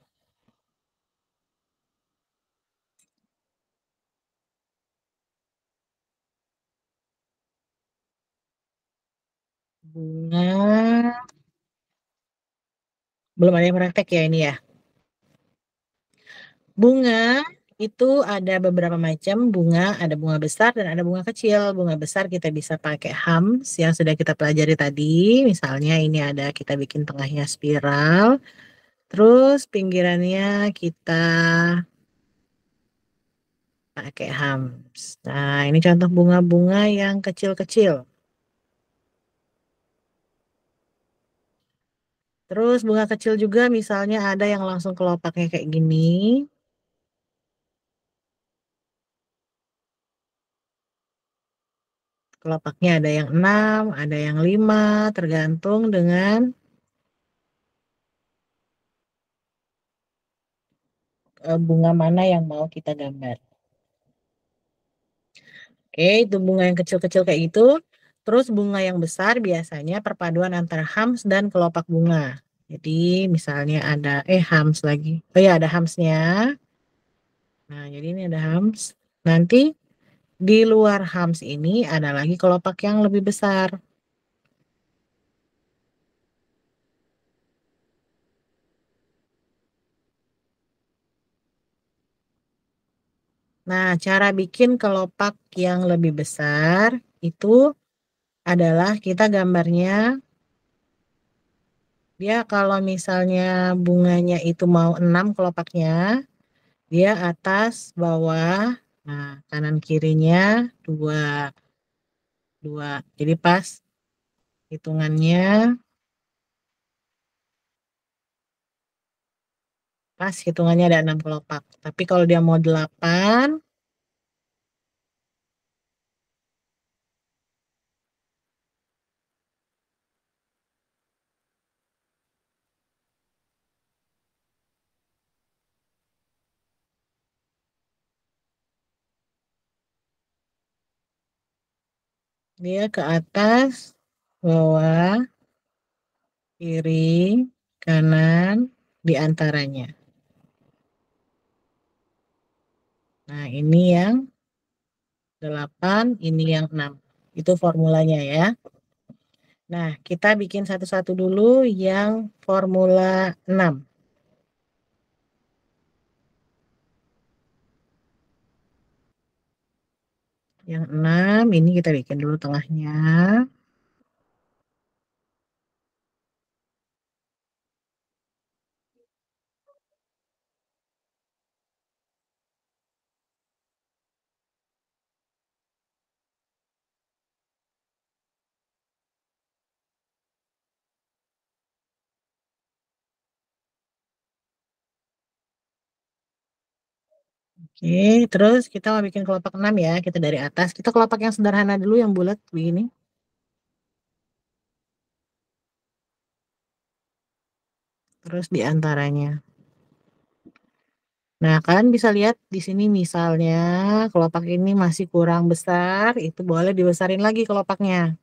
Bunga, belum ada yang praktek ya ini ya. Bunga itu ada beberapa macam bunga, ada bunga besar dan ada bunga kecil. Bunga besar kita bisa pakai hams yang sudah kita pelajari tadi. Misalnya ini ada kita bikin tengahnya spiral, terus pinggirannya kita pakai hams. Nah, ini contoh bunga-bunga yang kecil-kecil. Terus bunga kecil juga misalnya ada yang langsung kelopaknya kayak gini. Kelopaknya ada yang 6, ada yang 5, tergantung dengan bunga mana yang mau kita gambar. Oke, itu bunga yang kecil-kecil kayak gitu. Terus bunga yang besar biasanya perpaduan antara hams dan kelopak bunga. Jadi misalnya ada, hams lagi. Oh ya, ada hamsnya. Nah, jadi ini ada hams. Nanti di luar hams ini ada lagi kelopak yang lebih besar. Nah, cara bikin kelopak yang lebih besar itu adalah kita gambarnya, dia kalau misalnya bunganya itu mau 6 kelopaknya, dia atas, bawah, nah kanan kirinya 2. Jadi pas hitungannya, ada 6 kelopak. Tapi kalau dia mau 8, dia ke atas, bawah, kiri, kanan, di antaranya. Nah, ini yang 8, ini yang 6. Itu formulanya ya. Nah, kita bikin satu-satu dulu yang formula 6. Yang 6, ini kita bikin dulu tengahnya. Oke, terus kita mau bikin kelopak 6 ya. Kita dari atas, kita kelopak yang sederhana dulu, yang bulat begini. Terus di antaranya. Nah, kalian bisa lihat di sini misalnya kelopak ini masih kurang besar, itu boleh dibesarin lagi kelopaknya.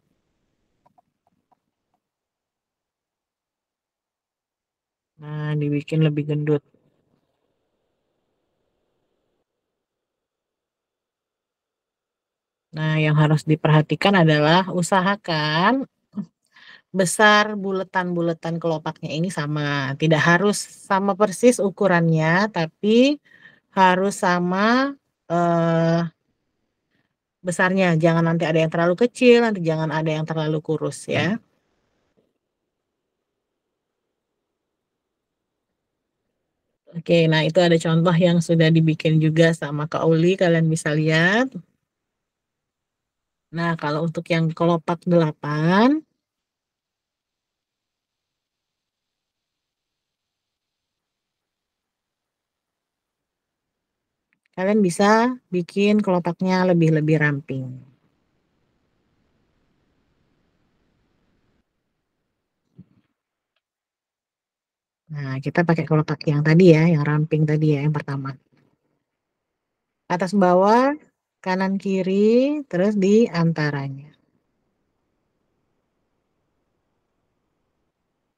Nah, dibikin lebih gendut. Nah, yang harus diperhatikan adalah usahakan besar buletan-buletan kelopaknya ini sama. Tidak harus sama persis ukurannya, tapi harus sama besarnya. Jangan nanti ada yang terlalu kecil, nanti jangan ada yang terlalu kurus ya. Oke, nah itu ada contoh yang sudah dibikin juga sama Kak Uli, kalian bisa lihat. Nah, kalau untuk yang kelopak 8, kalian bisa bikin kelopaknya lebih ramping. Nah, kita pakai kelopak yang tadi ya, yang ramping tadi ya, yang pertama. Atas bawah, kanan kiri, terus di antaranya.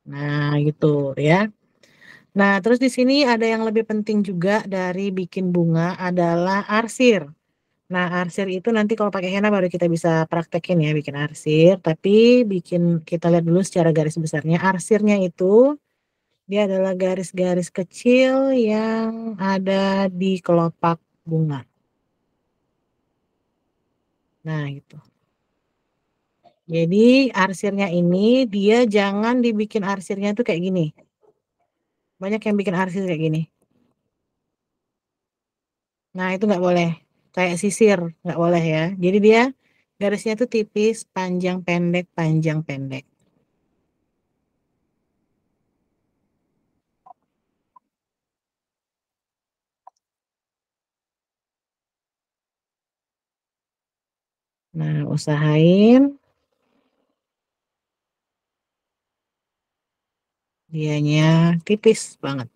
Nah, gitu ya. Nah, terus di sini ada yang lebih penting juga dari bikin bunga adalah arsir. Nah, arsir itu nanti kalau pakai henna baru kita bisa praktekin ya bikin arsir. Tapi kita lihat dulu secara garis besarnya. Arsirnya itu dia adalah garis-garis kecil yang ada di kelopak bunga. Nah, itu. Jadi arsirnya ini dia jangan dibikin arsirnya tuh kayak gini. Banyak yang bikin arsir kayak gini. Nah, itu nggak boleh. Kayak sisir, nggak boleh ya. Jadi dia garisnya tuh tipis, panjang pendek, panjang pendek. Nah, usahain dianya tipis banget.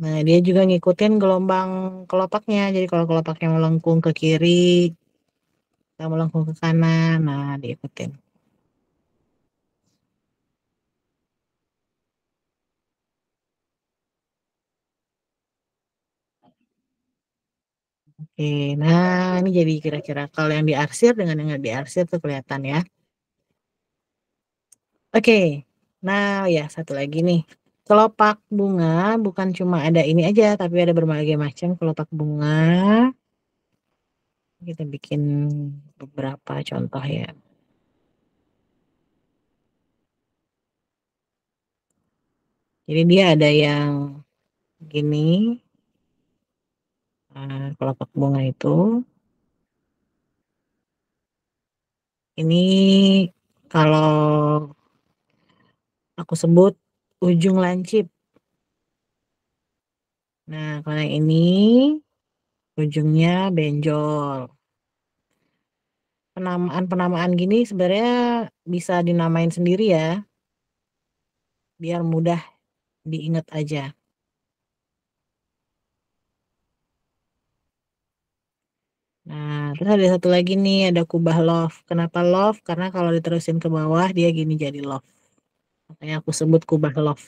Nah, dia juga ngikutin gelombang kelopaknya. Jadi kalau kelopaknya melengkung ke kiri, atau melengkung ke kanan, nah diikutin. Oke, nah ini jadi kira-kira kalau yang diarsir dengan yang nggak diarsir tuh kelihatan ya. Oke, nah ya satu lagi nih. Kelopak bunga bukan cuma ada ini aja, tapi ada berbagai macam kelopak bunga. Kita bikin beberapa contoh ya. Jadi dia ada yang gini, kelopak bunga itu. Ini kalau aku sebut ujung lancip. Nah, kalau yang ini ujungnya benjol. Penamaan-penamaan gini sebenarnya bisa dinamain sendiri ya, biar mudah diingat aja. Nah, terus ada satu lagi nih, ada kubah love. Kenapa love? Karena kalau diterusin ke bawah, dia gini jadi love. Makanya aku sebut kubah love.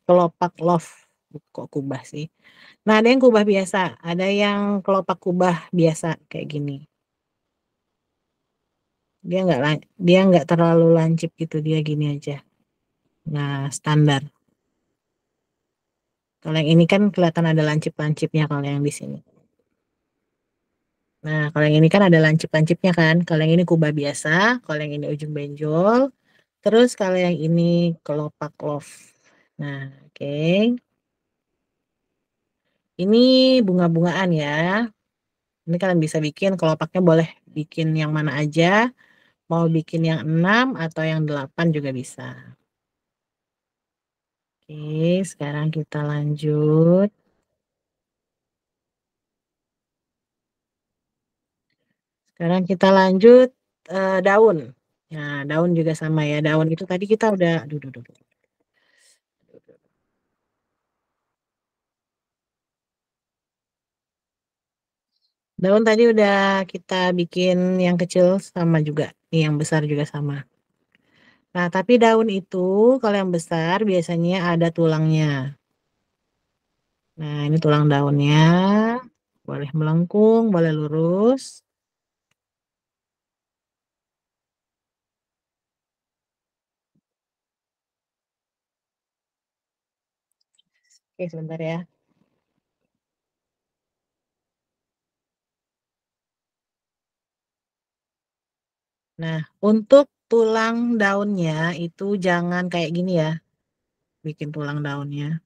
Kelopak love. Kok kubah sih? Nah, ada yang kubah biasa. Ada yang kelopak kubah biasa, kayak gini. Dia nggak terlalu lancip gitu, dia gini aja. Nah, standar. Kalau yang ini kan kelihatan ada lancip-lancipnya kalau yang di sini. Nah, kalau yang ini kan ada lancip-lancipnya kan. Kalau yang ini kubah biasa, kalau yang ini ujung benjol. Terus kalau yang ini kelopak love. Nah, oke. Ini bunga-bungaan ya. Ini kalian bisa bikin kelopaknya boleh bikin yang mana aja. Mau bikin yang 6 atau yang 8 juga bisa. Oke, sekarang kita lanjut. Sekarang kita lanjut daun. Nah, daun juga sama ya. Daun itu tadi kita udah, aduh, aduh, aduh. Daun tadi udah kita bikin yang kecil sama juga. Nih, yang besar juga sama. Nah, tapi daun itu kalau yang besar biasanya ada tulangnya. Nah, ini tulang daunnya. Boleh melengkung, boleh lurus. Oke, sebentar ya. Nah, untuk tulang daunnya itu jangan kayak gini ya. Bikin tulang daunnya.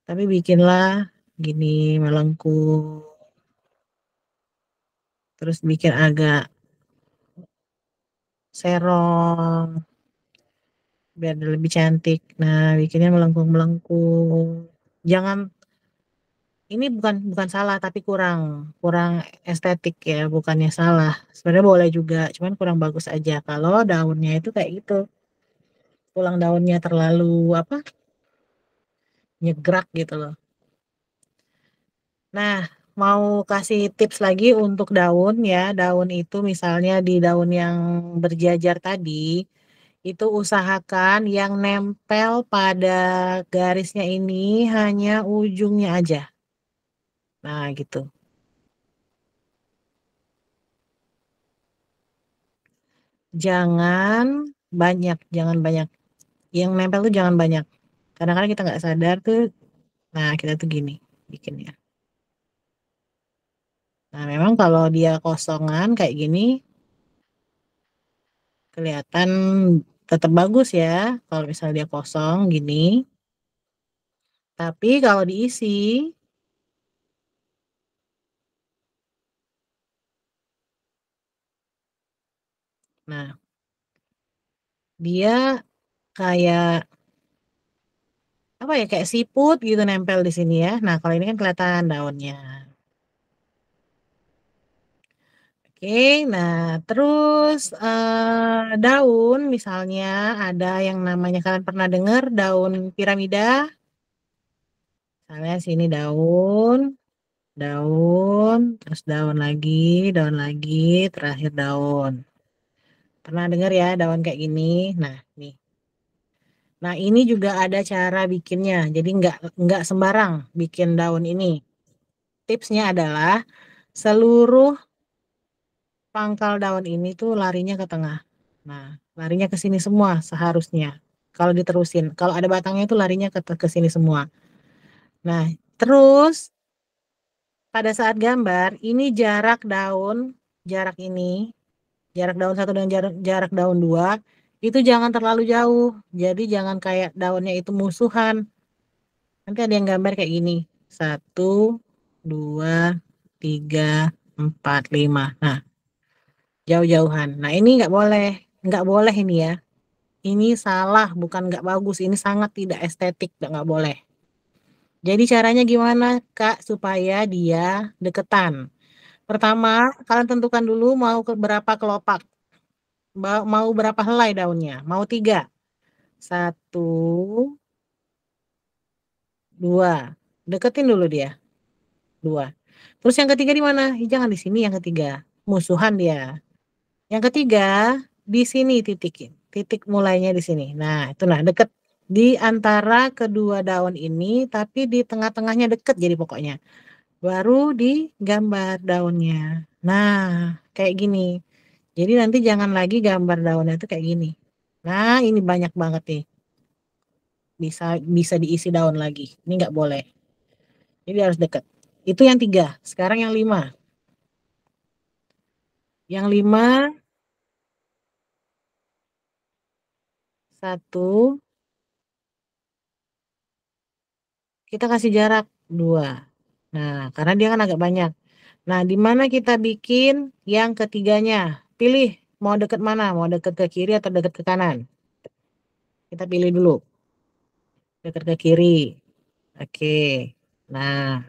Tapi bikinlah gini melengkung. Terus bikin agak serong biar dia lebih cantik. Nah, bikinnya melengkung-melengkung. Jangan ini bukan salah tapi kurang kurang estetik ya, bukannya salah. Sebenarnya boleh juga, cuman kurang bagus aja kalau daunnya itu kayak gitu. Tulang daunnya terlalu apa? Nyegrak gitu loh. Nah, mau kasih tips lagi untuk daun ya. Daun itu misalnya di daun yang berjajar tadi, itu usahakan yang nempel pada garisnya ini hanya ujungnya aja. Nah, gitu. Jangan jangan banyak. Yang nempel tuh jangan banyak. Kadang-kadang kita nggak sadar tuh, nah kita tuh gini bikinnya. Nah, memang kalau dia kosongan kayak gini, kelihatan tetap bagus ya. Kalau misalnya dia kosong gini. Tapi kalau diisi, nah dia kayak apa ya, kayak siput gitu nempel di sini ya. Nah, kalau ini kan kelihatan daunnya. Oke, nah terus daun misalnya ada yang namanya, kalian pernah dengar daun piramida? Misalnya sini daun, daun, terus daun lagi, terakhir daun. Pernah dengar ya daun kayak gini? Nah, nih. Nah, ini juga ada cara bikinnya. Jadi nggak sembarang bikin daun ini. Tipsnya adalah seluruh pangkal daun ini tuh larinya ke tengah. Nah, larinya ke sini semua seharusnya. Kalau diterusin, kalau ada batangnya itu larinya ke sini semua. Nah, terus pada saat gambar, ini jarak ini, jarak daun satu dan jarak daun dua, itu jangan terlalu jauh. Jadi jangan kayak daunnya itu musuhan. Nanti ada yang gambar kayak gini. 1, 2, 3, 4, 5. Nah, jauh-jauhan. Nah, ini nggak boleh. Nggak boleh ini ya. Ini salah, bukan nggak bagus. Ini sangat tidak estetik, nggak boleh. Jadi caranya gimana, Kak, supaya dia deketan? Pertama, kalian tentukan dulu mau berapa kelopak. Mau berapa helai daunnya? Mau 3. 1, 2. Deketin dulu dia. 2. Terus yang ketiga di mana? Jangan di sini yang ketiga. Musuhan dia. Yang ketiga di sini titik. Titik mulainya di sini. Nah, itu nah deket di antara kedua daun ini, tapi di tengah-tengahnya deket jadi pokoknya. Baru digambar daunnya. Nah, kayak gini. Jadi nanti jangan lagi gambar daunnya itu kayak gini. Nah, ini banyak banget nih. Bisa diisi daun lagi. Ini nggak boleh. Jadi harus deket. Itu yang 3. Sekarang yang 5. Yang 5, 1, kita kasih jarak 2. Nah, karena dia kan agak banyak. Nah, di mana kita bikin yang ketiganya? Pilih mau deket mana? Mau deket ke kiri atau deket ke kanan? Kita pilih dulu. Deket ke kiri. Oke. Nah,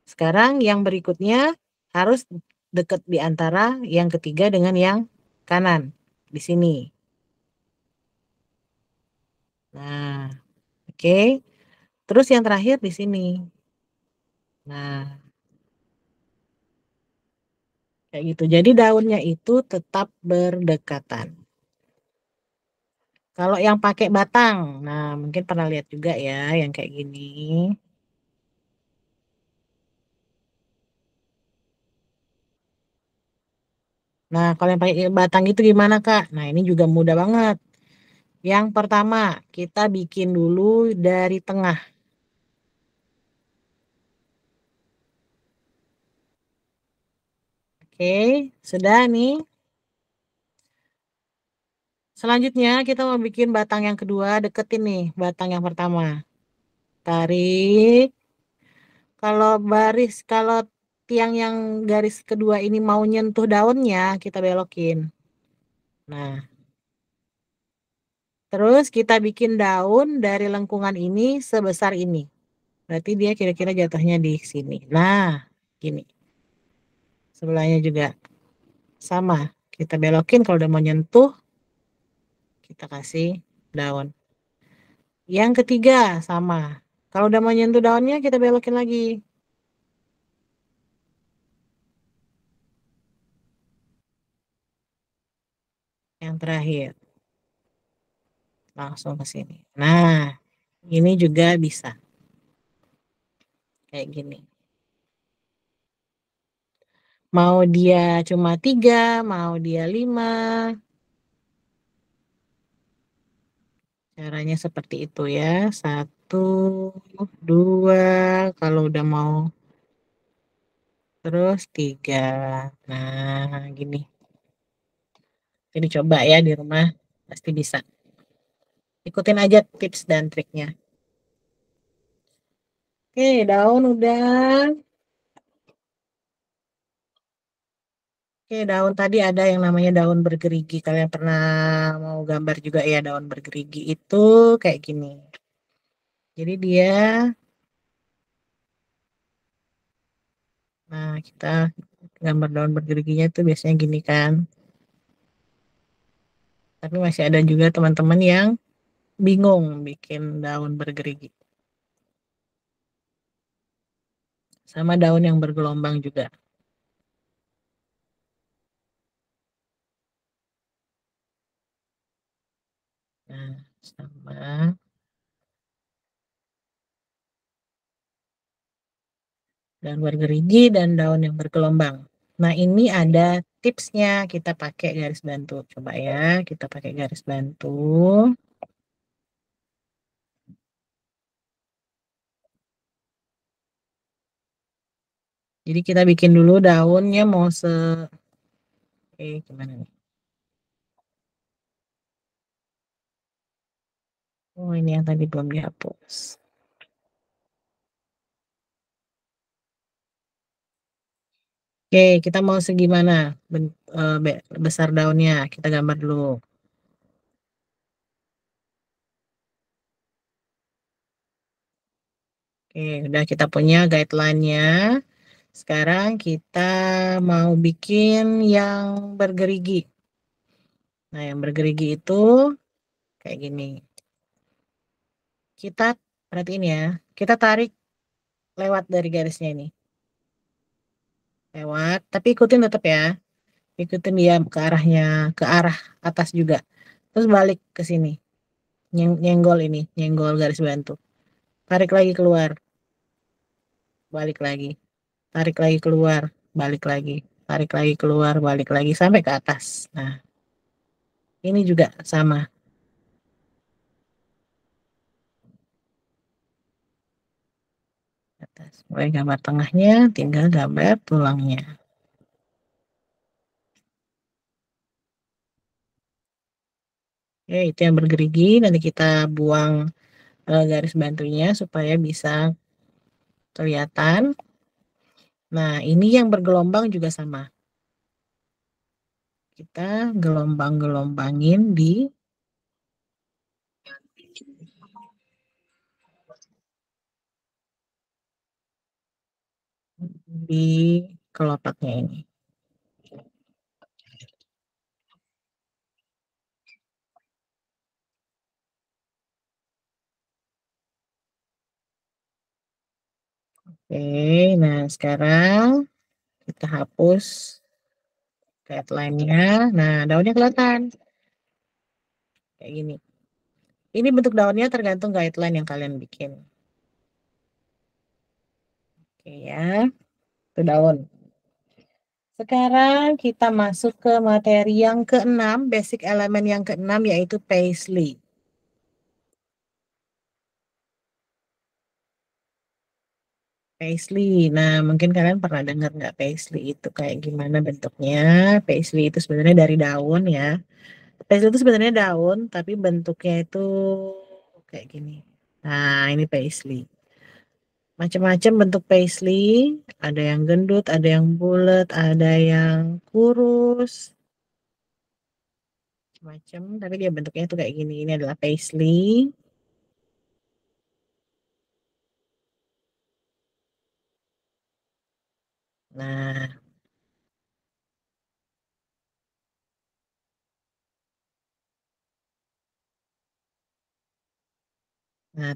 sekarang yang berikutnya harus deket di antara yang ketiga dengan yang kanan. Di sini. Nah, oke. Terus yang terakhir di sini. Nah, kayak gitu. Jadi daunnya itu tetap berdekatan. Kalau yang pakai batang, nah mungkin pernah lihat juga ya yang kayak gini. Nah, kalau yang pakai batang itu gimana, Kak? Nah, ini juga mudah banget. Yang pertama, kita bikin dulu dari tengah. Oke, sudah nih. Selanjutnya kita mau bikin batang yang kedua, deketin nih batang yang pertama. Tarik. Kalau tiang yang garis kedua ini mau nyentuh daunnya, kita belokin. Nah, terus kita bikin daun dari lengkungan ini sebesar ini. Berarti dia kira-kira jatuhnya di sini. Nah, gini. Sebelahnya juga sama. Kita belokin kalau udah mau nyentuh, kita kasih daun. Yang ketiga sama. Kalau udah mau nyentuh daunnya, kita belokin lagi. Yang terakhir. Langsung ke sini. Nah, ini juga bisa. Kayak gini. Mau dia cuma 3, mau dia 5. Caranya seperti itu ya. 1, 2, kalau udah mau. Terus 3. Nah, gini. Jadi coba ya di rumah. Pasti bisa. Ikutin aja tips dan triknya. Oke, daun udah. Oke, daun tadi ada yang namanya daun bergerigi. Kalian pernah mau gambar juga ya daun bergerigi itu kayak gini. Jadi dia, nah kita gambar daun bergeriginya itu biasanya gini kan. Tapi masih ada juga teman-teman yang bingung bikin daun bergerigi. Sama daun yang bergelombang juga. Nah, sama daun bergerigi dan daun yang bergelombang. Nah, ini ada tipsnya kita pakai garis bantu. Coba ya, kita pakai garis bantu. Jadi kita bikin dulu daunnya mau gimana nih? Oh, ini yang tadi belum dihapus. Oke, kita mau segimana besar daunnya? Kita gambar dulu. Oke, udah kita punya guideline-nya. Sekarang kita mau bikin yang bergerigi. Nah, yang bergerigi itu kayak gini. Kita perhatiin ya, kita tarik lewat dari garisnya ini. Lewat, tapi ikutin tetap ya. Ikutin dia ke arahnya, ke arah atas juga. Terus balik ke sini. Nyenggol ini, nyenggol garis bantu. Tarik lagi keluar, balik lagi. Tarik lagi keluar, balik lagi. Tarik lagi keluar, balik lagi sampai ke atas. Nah, ini juga sama. Atas. Mulai gambar tengahnya, tinggal gambar tulangnya. Oke, itu yang bergerigi. Nanti kita buang garis bantunya supaya bisa kelihatan. Nah, ini yang bergelombang juga sama. Kita gelombang-gelombangin di kelopaknya ini. Oke, nah sekarang kita hapus guideline-nya. Nah, daunnya kelihatan. Kayak gini. Ini bentuk daunnya tergantung guideline yang kalian bikin. Oke ya, itu daun. Sekarang kita masuk ke materi yang keenam, basic elemen yang keenam yaitu paisley. Paisley, nah mungkin kalian pernah dengar nggak paisley itu kayak gimana bentuknya? Paisley itu sebenarnya dari daun ya. Paisley itu sebenarnya daun, tapi bentuknya itu kayak gini. Nah, ini paisley. Macam-macam bentuk paisley, ada yang gendut, ada yang bulat, ada yang kurus, macam. Tapi dia bentuknya itu kayak gini. Ini adalah paisley. Nah,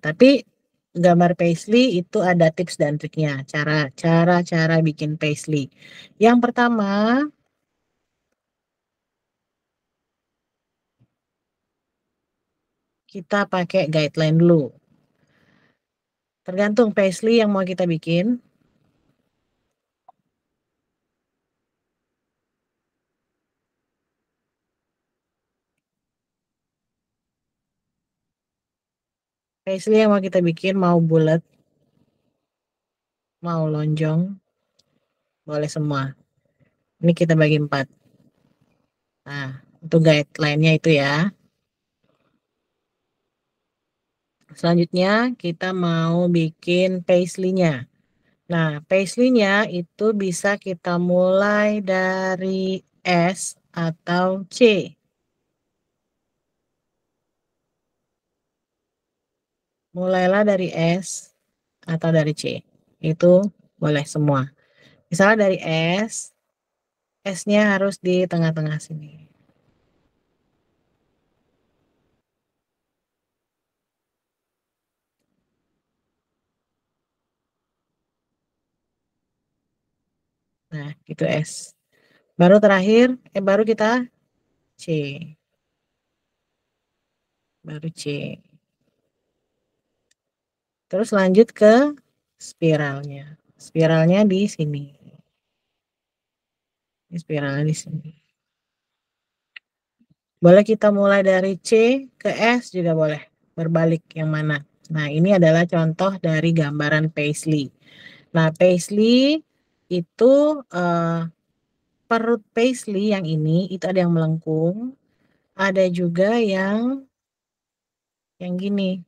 tapi gambar paisley itu ada tips dan triknya. Cara bikin paisley. Yang pertama, kita pakai guideline dulu. Tergantung paisley yang mau kita bikin. Paisley yang mau kita bikin mau bulat, mau lonjong, boleh semua. Ini kita bagi 4. Nah, untuk guideline-nya itu ya. Selanjutnya kita mau bikin paisley-nya. Nah, paisley-nya itu bisa kita mulai dari S atau C. Mulailah dari S atau dari C. Itu boleh semua. Misalnya dari S, S-nya harus di tengah-tengah sini. Nah, itu S. Baru terakhir, baru kita C. Baru C. Terus lanjut ke spiralnya. Spiralnya di sini. Ini spiralnya di sini. Boleh kita mulai dari C ke S juga boleh. Berbalik yang mana. Nah, ini adalah contoh dari gambaran paisley. Nah, paisley itu perut paisley yang ini itu ada yang melengkung, ada juga yang gini.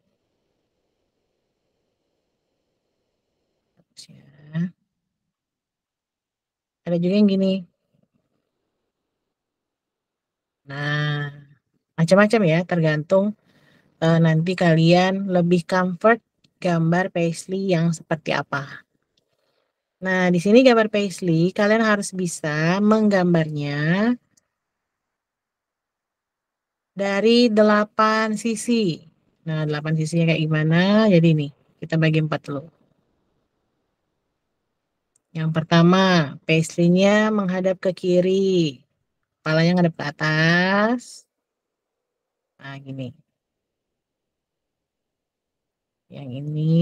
Ada juga yang gini. Nah, macam-macam ya, tergantung nanti kalian lebih comfort gambar paisley yang seperti apa. Nah, di sini gambar paisley kalian harus bisa menggambarnya dari 8 sisi. Nah, 8 sisinya kayak gimana? Jadi nih, kita bagi 4 dulu. Yang pertama, paisley-nya menghadap ke kiri. Kepalanya ngadep ke atas. Nah, gini. Yang ini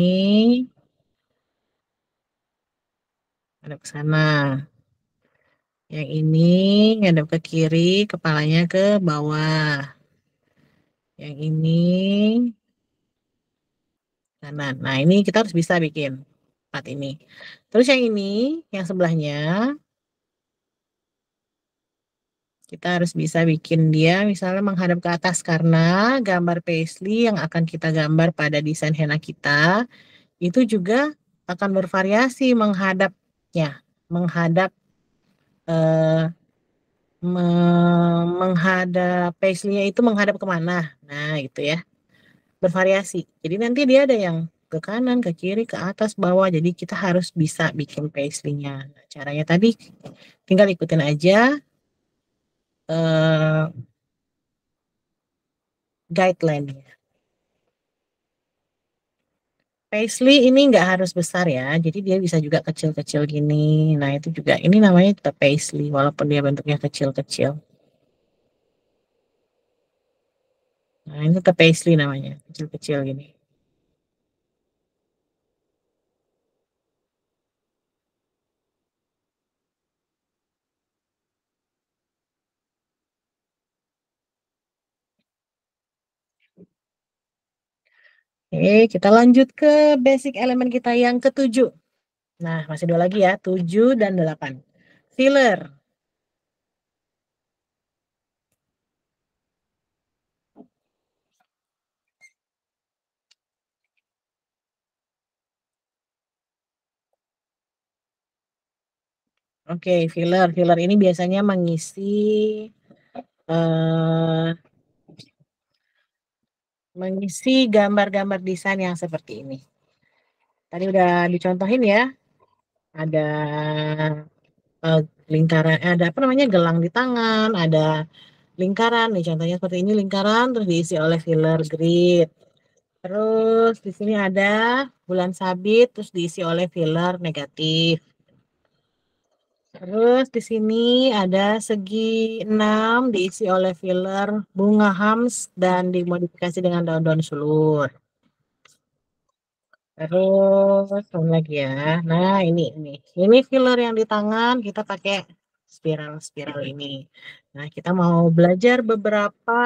ngadep ke sana. Yang ini ngadep ke kiri, kepalanya ke bawah. Yang ini kanan. Nah, ini kita harus bisa bikin 4 ini. Terus yang ini, yang sebelahnya, kita harus bisa bikin dia misalnya menghadap ke atas karena gambar paisley yang akan kita gambar pada desain henna kita itu juga akan bervariasi menghadapnya, menghadap menghadap paisley-nya itu menghadap kemana. Nah, gitu ya. Bervariasi. Jadi nanti dia ada yang ke kanan, ke kiri, ke atas, bawah. Jadi kita harus bisa bikin paisley-nya. Nah, caranya tadi tinggal ikutin aja guideline-nya. Paisley ini nggak harus besar ya, jadi dia bisa juga kecil-kecil gini. Nah, itu juga, ini namanya tetap paisley, walaupun dia bentuknya kecil-kecil. Nah, ini tetap paisley namanya, kecil-kecil gini. Oke, kita lanjut ke basic elemen kita yang ke-7. Nah, masih 2 lagi ya, 7 dan 8. Filler. Oke, filler. Filler ini biasanya mengisi gambar-gambar desain yang seperti ini. Tadi udah dicontohin ya. Ada lingkaran, ada apa namanya, gelang di tangan, ada lingkaran nih, contohnya seperti ini, lingkaran terus diisi oleh filler grid. Terus di sini ada bulan sabit terus diisi oleh filler negatif. Terus di sini ada segi 6 diisi oleh filler bunga hams dan dimodifikasi dengan daun-daun sulur. Terus apa lagi ya? Nah, ini filler yang di tangan kita pakai spiral-spiral ini. Nah, kita mau belajar beberapa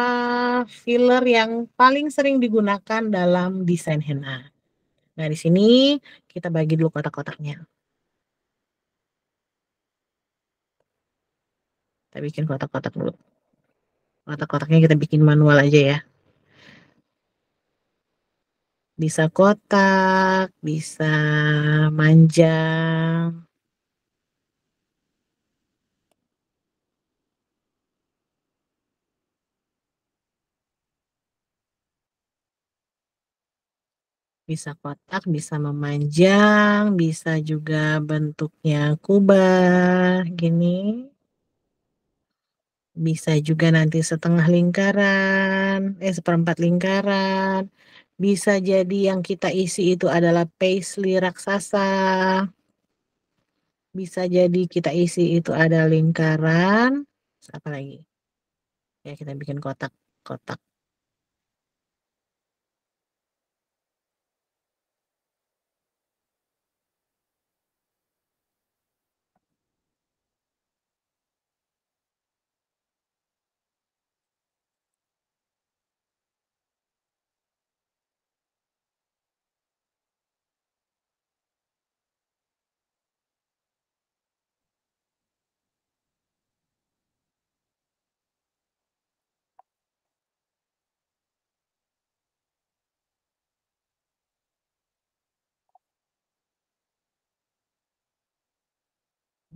filler yang paling sering digunakan dalam desain henna. Nah, di sini kita bagi dulu kotak-kotaknya. Kita bikin kotak-kotak dulu. Kotak-kotaknya kita bikin manual aja ya. Bisa kotak, bisa manjang. Bisa kotak, bisa memanjang, bisa juga bentuknya kubah gini. Bisa juga nanti setengah lingkaran, seperempat lingkaran. Bisa jadi yang kita isi itu adalah paisley raksasa. Bisa jadi kita isi itu ada lingkaran. Terus apa lagi? Ya, kita bikin kotak-kotak.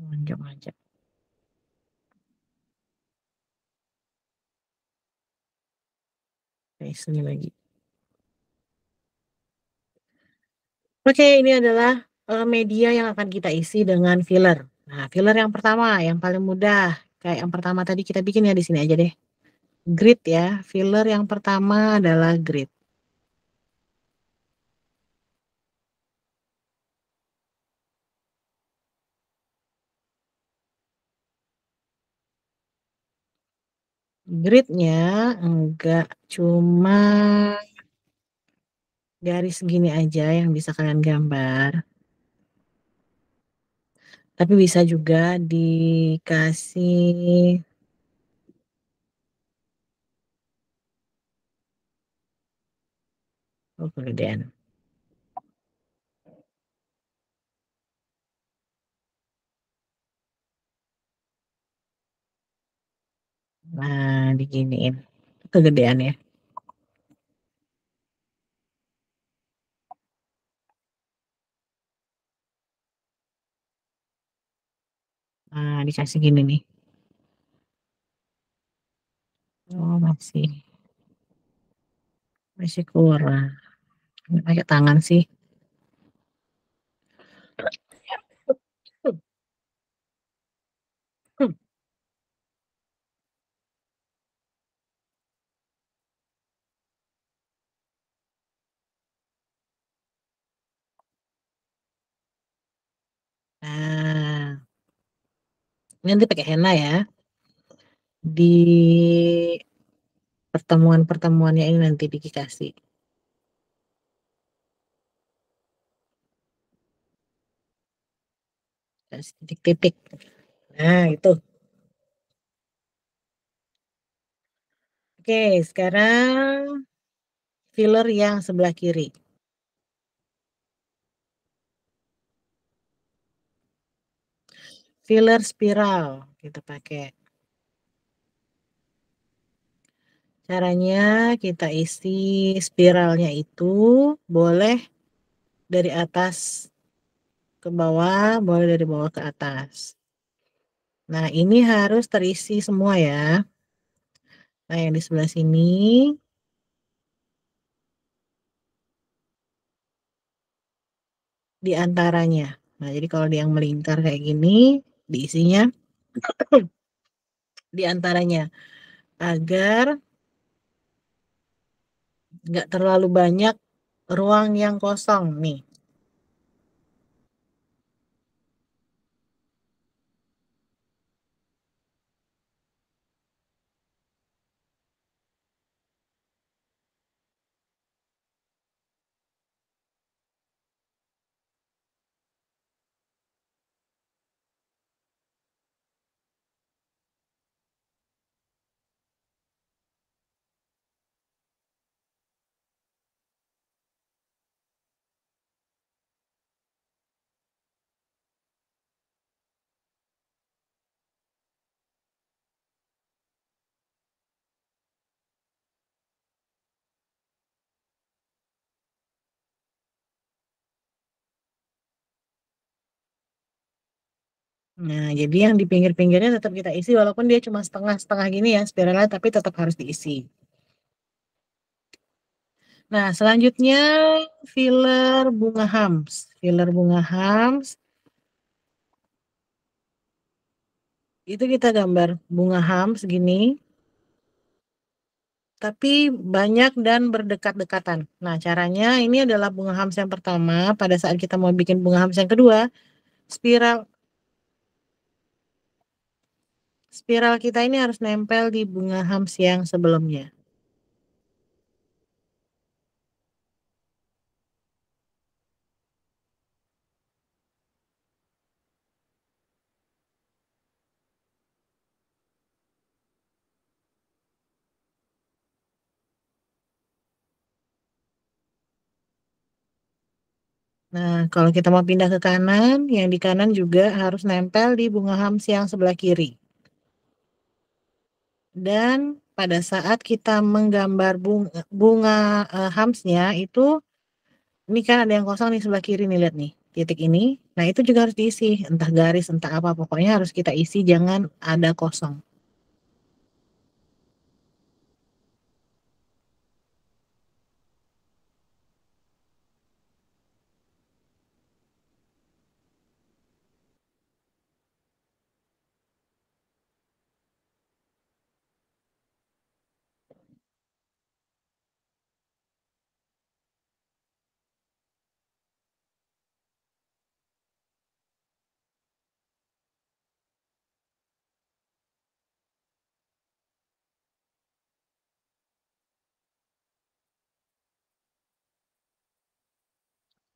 Manjang-manjang. Paisley lagi. Oke, ini adalah media yang akan kita isi dengan filler. Nah, filler yang pertama, yang paling mudah. Kayak yang pertama tadi kita bikin ya di sini aja deh. Grid ya. Filler yang pertama adalah grid. Gridnya enggak cuma garis gini aja yang bisa kalian gambar. Tapi bisa juga dikasih kegedean. Nah, diginiin. Kegedean ya. Nah, dikasih gini nih. Oh, masih kurang. Pakai tangan sih. Nah, ini nanti pakai henna ya. Di pertemuan-pertemuannya ini nanti dikasih. Kasih titik-titik. Nah, itu. Oke, sekarang filler yang sebelah kiri. Filler spiral kita pakai. Caranya kita isi spiralnya itu boleh dari atas ke bawah, boleh dari bawah ke atas. Nah, ini harus terisi semua ya. Nah, yang di sebelah sini di antaranya. Nah, jadi kalau dia yang melingkar kayak gini, diisinya di antaranya agar nggak terlalu banyak ruang yang kosong nih. Nah, jadi yang di pinggir-pinggirnya tetap kita isi walaupun dia cuma setengah-setengah gini ya spiralnya, tapi tetap harus diisi. Nah, selanjutnya filler bunga hams. Filler bunga hams itu kita gambar bunga hams gini, tapi banyak dan berdekat-dekatan. Nah, caranya ini adalah bunga hams yang pertama. Pada saat kita mau bikin bunga hams yang kedua, spiral spiral kita ini harus nempel di bunga hams yang sebelumnya. Nah, kalau kita mau pindah ke kanan, yang di kanan juga harus nempel di bunga hams yang sebelah kiri. Dan pada saat kita menggambar bunga hamsnya itu, ini kan ada yang kosong nih sebelah kiri nih, lihat nih, titik ini. Nah, itu juga harus diisi, entah garis, entah apa, pokoknya harus kita isi, jangan ada kosong.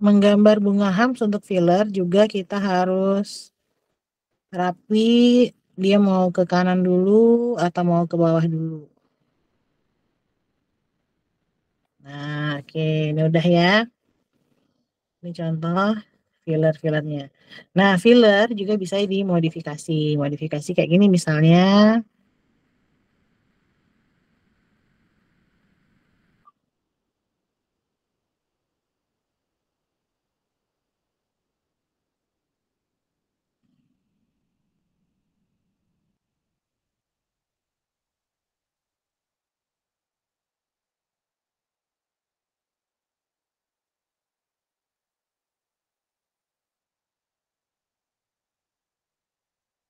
Menggambar bunga hams untuk filler juga kita harus rapi, dia mau ke kanan dulu atau mau ke bawah dulu. Nah, oke, ini udah ya. Ini contoh filler-fillernya. Nah, filler juga bisa dimodifikasi. Modifikasi kayak gini misalnya.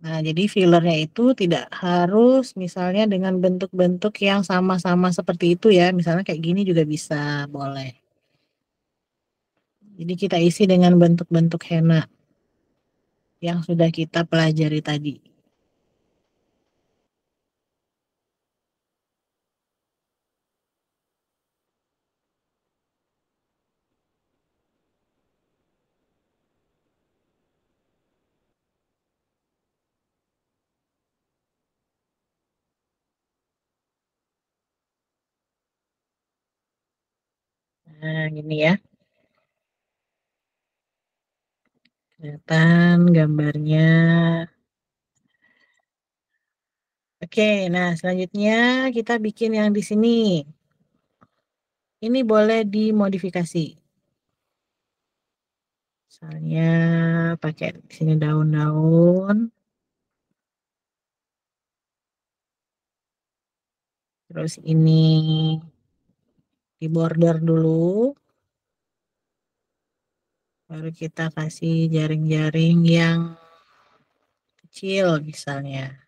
Nah, jadi fillernya itu tidak harus misalnya dengan bentuk-bentuk yang sama-sama seperti itu ya. Misalnya kayak gini juga bisa, boleh. Jadi kita isi dengan bentuk-bentuk henna yang sudah kita pelajari tadi. Nah, gini ya. Kelihatan gambarnya. Oke, nah selanjutnya kita bikin yang di sini. Ini boleh dimodifikasi. Misalnya pakai di sini daun-daun. Terus ini di border dulu. Baru kita kasih jaring-jaring yang kecil misalnya.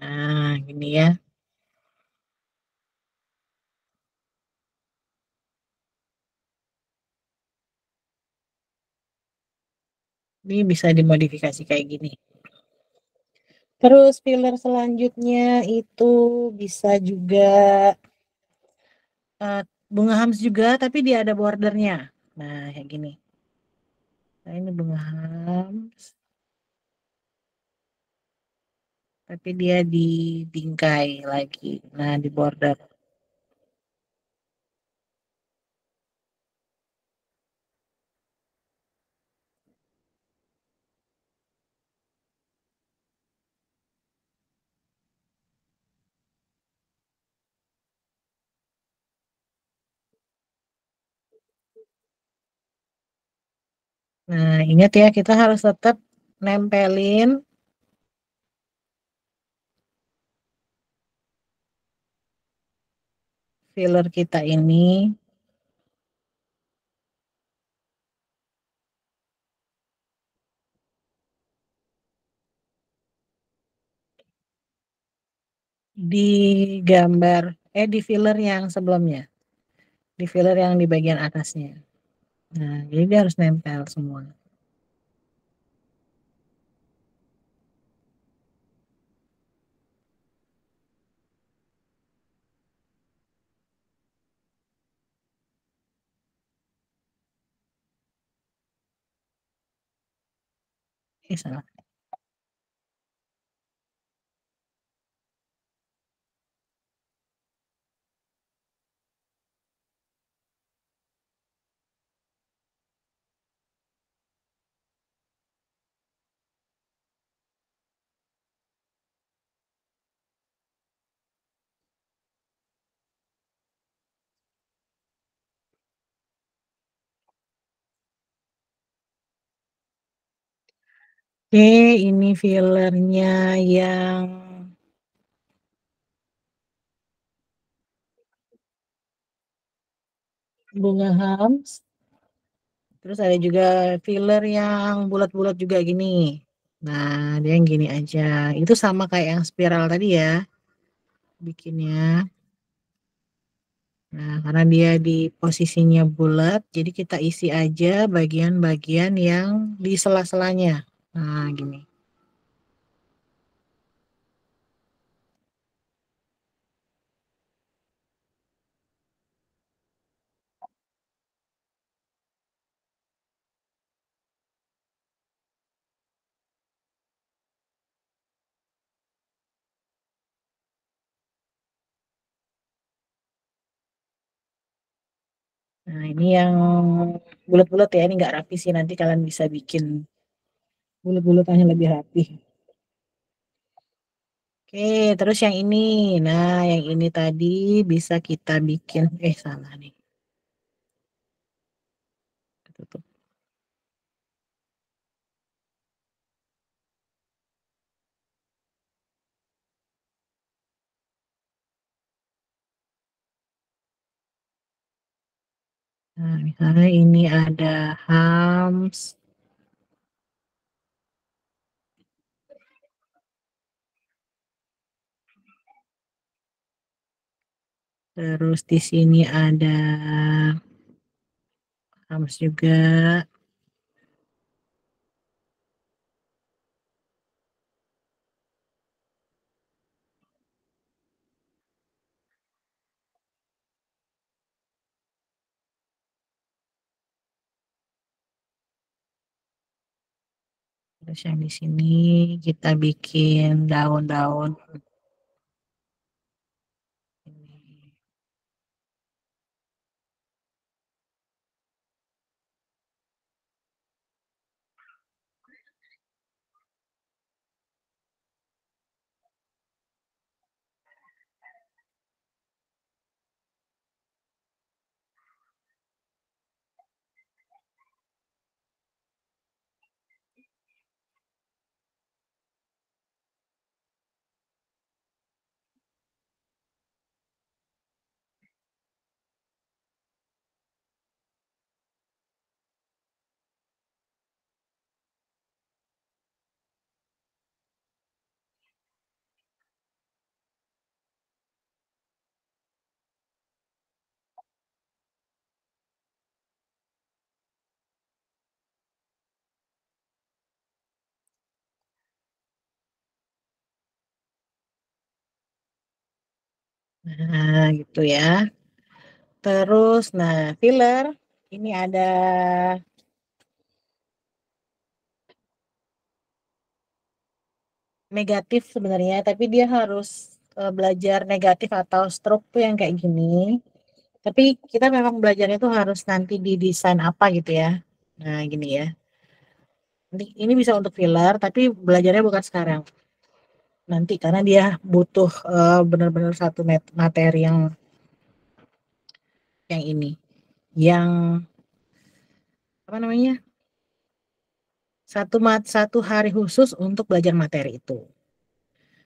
Nah, gini ya. Ini bisa dimodifikasi kayak gini. Terus filler selanjutnya itu bisa juga bunga hams juga, tapi dia ada bordernya. Nah, kayak gini. Nah, ini bunga hams, tapi dia dibingkai lagi. Nah, di border. Nah, ingat ya, kita harus tetap nempelin filler kita ini di gambar, di filler yang sebelumnya, di filler yang di bagian atasnya. Nah, jadi dia harus nempel semua. Salah. Oke, ini fillernya yang bunga hams. Terus ada juga filler yang bulat-bulat juga gini. Nah, dia yang gini aja. Itu sama kayak yang spiral tadi ya, bikinnya. Nah, karena dia di posisinya bulat, jadi kita isi aja bagian-bagian yang di sela-selanya. Nah, gini. Nah, ini yang bulat-bulat ya, ini nggak rapi sih. Nanti kalian bisa bikin bulat-bulatannya lebih rapi. Oke, terus yang ini. Nah, yang ini tadi bisa kita bikin, salah nih. Tutup. Nah, misalnya ini ada hams. Terus di sini ada hams juga. Terus yang di sini kita bikin daun-daun. Nah, gitu ya. Terus, nah, filler. Ini ada negatif sebenarnya, tapi dia harus belajar negatif atau stroke tuh yang kayak gini. Tapi kita memang belajarnya tuh harus nanti di desain apa gitu ya. Nah, gini ya. Ini bisa untuk filler, tapi belajarnya bukan sekarang. Nanti karena dia butuh benar-benar satu materi yang ini. Yang apa namanya? Satu hari khusus untuk belajar materi itu.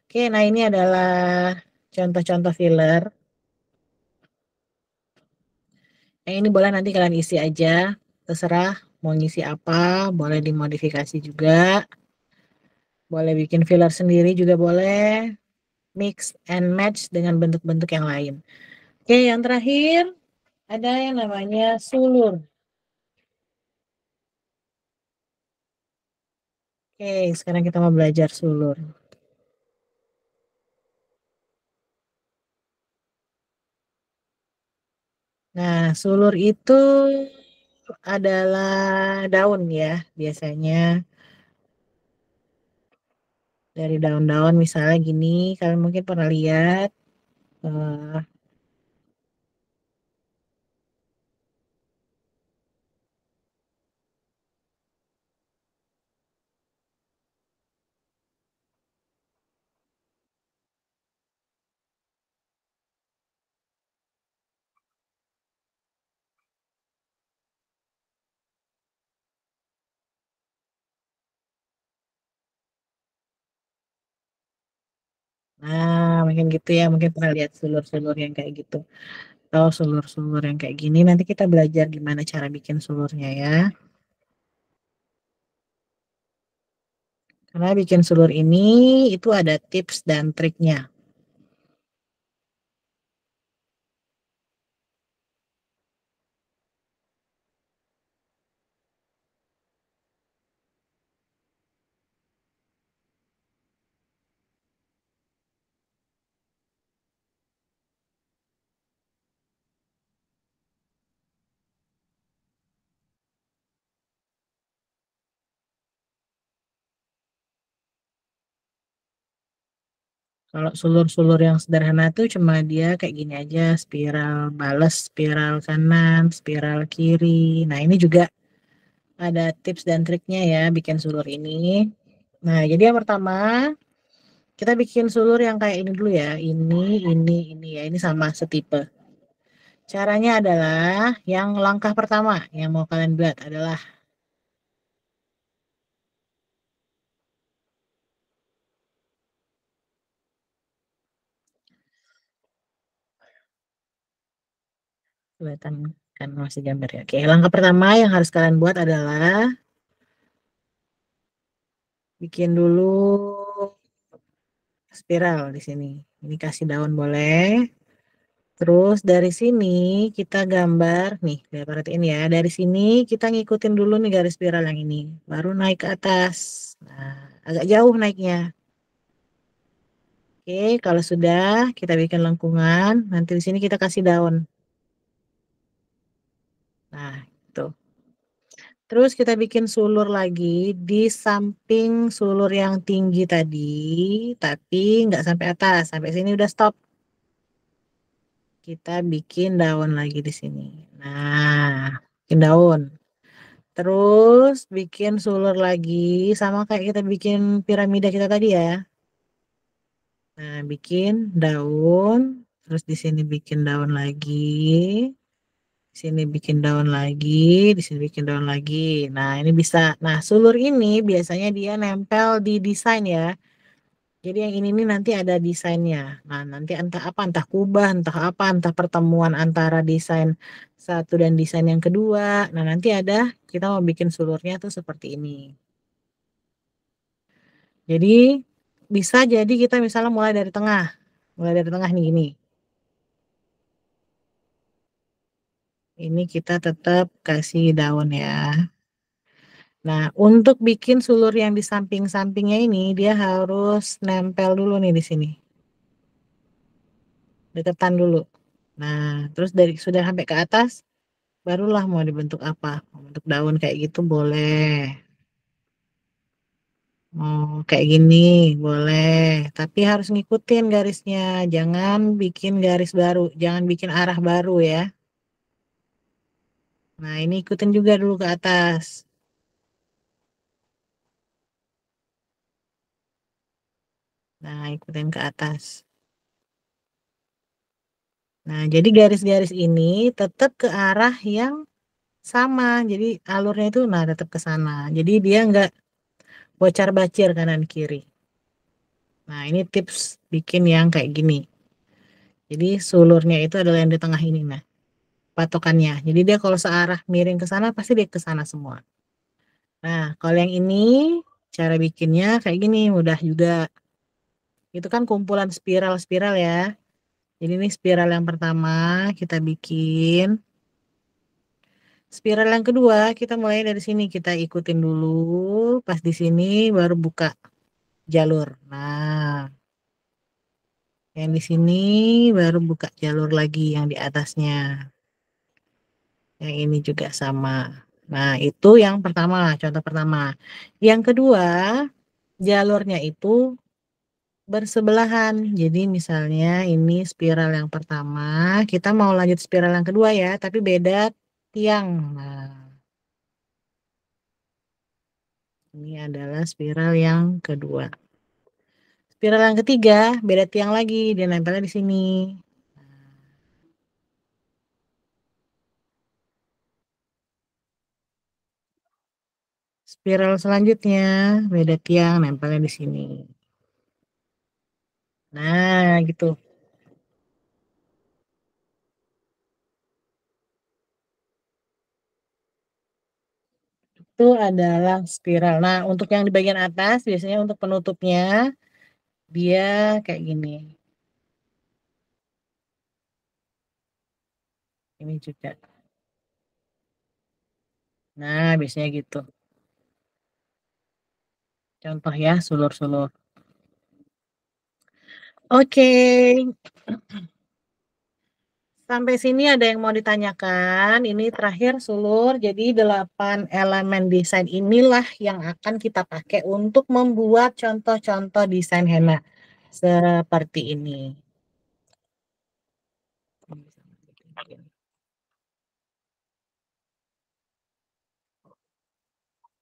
Oke, nah ini adalah contoh-contoh filler. Yang ini boleh nanti kalian isi aja, terserah mau ngisi apa, boleh dimodifikasi juga, boleh bikin filler sendiri juga boleh, mix and match dengan bentuk-bentuk yang lain. Oke, yang terakhir ada yang namanya sulur. Oke, sekarang kita mau belajar sulur. Nah, sulur itu adalah daun ya, biasanya dari daun-daun misalnya gini, kalian mungkin pernah lihat. eh, Nah, mungkin gitu ya, mungkin pernah lihat sulur-sulur yang kayak gitu. Atau sulur-sulur yang kayak gini, nanti kita belajar gimana cara bikin sulurnya ya. Karena bikin sulur ini itu ada tips dan triknya. Kalau sulur-sulur yang sederhana tuh cuma dia kayak gini aja, spiral balas, spiral kanan, spiral kiri. Nah, ini juga ada tips dan triknya ya bikin sulur ini. Nah, jadi yang pertama kita bikin sulur yang kayak ini dulu ya. Ini ya. Ini sama setipe. Caranya adalah yang langkah pertama yang mau kalian buat adalah kelihatan kan masih gambar ya. Oke, langkah pertama yang harus kalian buat adalah bikin dulu spiral di sini. Ini kasih daun boleh. Terus dari sini kita gambar nih, lihat perhatiin ya. Dari sini kita ngikutin dulu nih garis spiral yang ini, baru naik ke atas. Nah, agak jauh naiknya. Oke, kalau sudah kita bikin lengkungan, nanti di sini kita kasih daun. Nah, itu. Terus kita bikin sulur lagi di samping sulur yang tinggi tadi, tapi nggak sampai atas. Sampai sini udah stop. Kita bikin daun lagi di sini. Nah, bikin daun. Terus bikin sulur lagi sama kayak kita bikin piramida kita tadi ya. Nah, bikin daun, terus di sini bikin daun lagi. Di sini bikin daun lagi, di sini bikin daun lagi. Nah, ini bisa. Nah, sulur ini biasanya dia nempel di desain ya. Jadi yang ini nih nanti ada desainnya. Nah, nanti entah apa, entah kubah, entah apa, entah pertemuan antara desain satu dan desain yang kedua. Nah, nanti ada kita mau bikin sulurnya tuh seperti ini. Jadi bisa jadi kita misalnya mulai dari tengah. Mulai dari tengah nih gini. Ini kita tetap kasih daun ya. Nah, untuk bikin sulur yang di samping-sampingnya ini, dia harus nempel dulu nih di sini. Deketan dulu. Nah, terus dari sudah sampai ke atas, barulah mau dibentuk apa. Mau bentuk daun kayak gitu boleh. Mau kayak gini boleh. Tapi harus ngikutin garisnya. Jangan bikin garis baru. Jangan bikin arah baru ya. Nah, ini ikutin juga dulu ke atas. Nah, ikutin ke atas. Nah, jadi garis-garis ini tetap ke arah yang sama. Jadi alurnya itu nah tetap ke sana. Jadi dia nggak bocar-bacir kanan kiri. Nah, ini tips bikin yang kayak gini. Jadi sulurnya itu adalah yang di tengah ini, nah, patokannya. Jadi dia kalau searah miring ke sana pasti dia ke sana semua. Nah, kalau yang ini cara bikinnya kayak gini, mudah juga. Itu kan kumpulan spiral-spiral ya. Jadi ini spiral yang pertama kita bikin. Spiral yang kedua kita mulai dari sini, kita ikutin dulu. Pas di sini baru buka jalur. Nah, yang di sini baru buka jalur lagi yang di atasnya. Yang ini juga sama. Nah, itu yang pertama, contoh pertama. Yang kedua, jalurnya itu bersebelahan. Jadi misalnya ini spiral yang pertama, kita mau lanjut spiral yang kedua ya, tapi beda tiang. Nah, ini adalah spiral yang kedua. Spiral yang ketiga, beda tiang lagi, dia nempelnya di sini. Spiral selanjutnya, beda tiang, nempelnya di sini. Nah, gitu. Itu adalah spiral. Nah, untuk yang di bagian atas, biasanya untuk penutupnya, dia kayak gini. Ini juga. Nah, biasanya gitu. Contoh ya, sulur-sulur. Oke, sampai sini ada yang mau ditanyakan. Ini terakhir sulur. Jadi 8 elemen desain inilah yang akan kita pakai untuk membuat contoh-contoh desain henna seperti ini.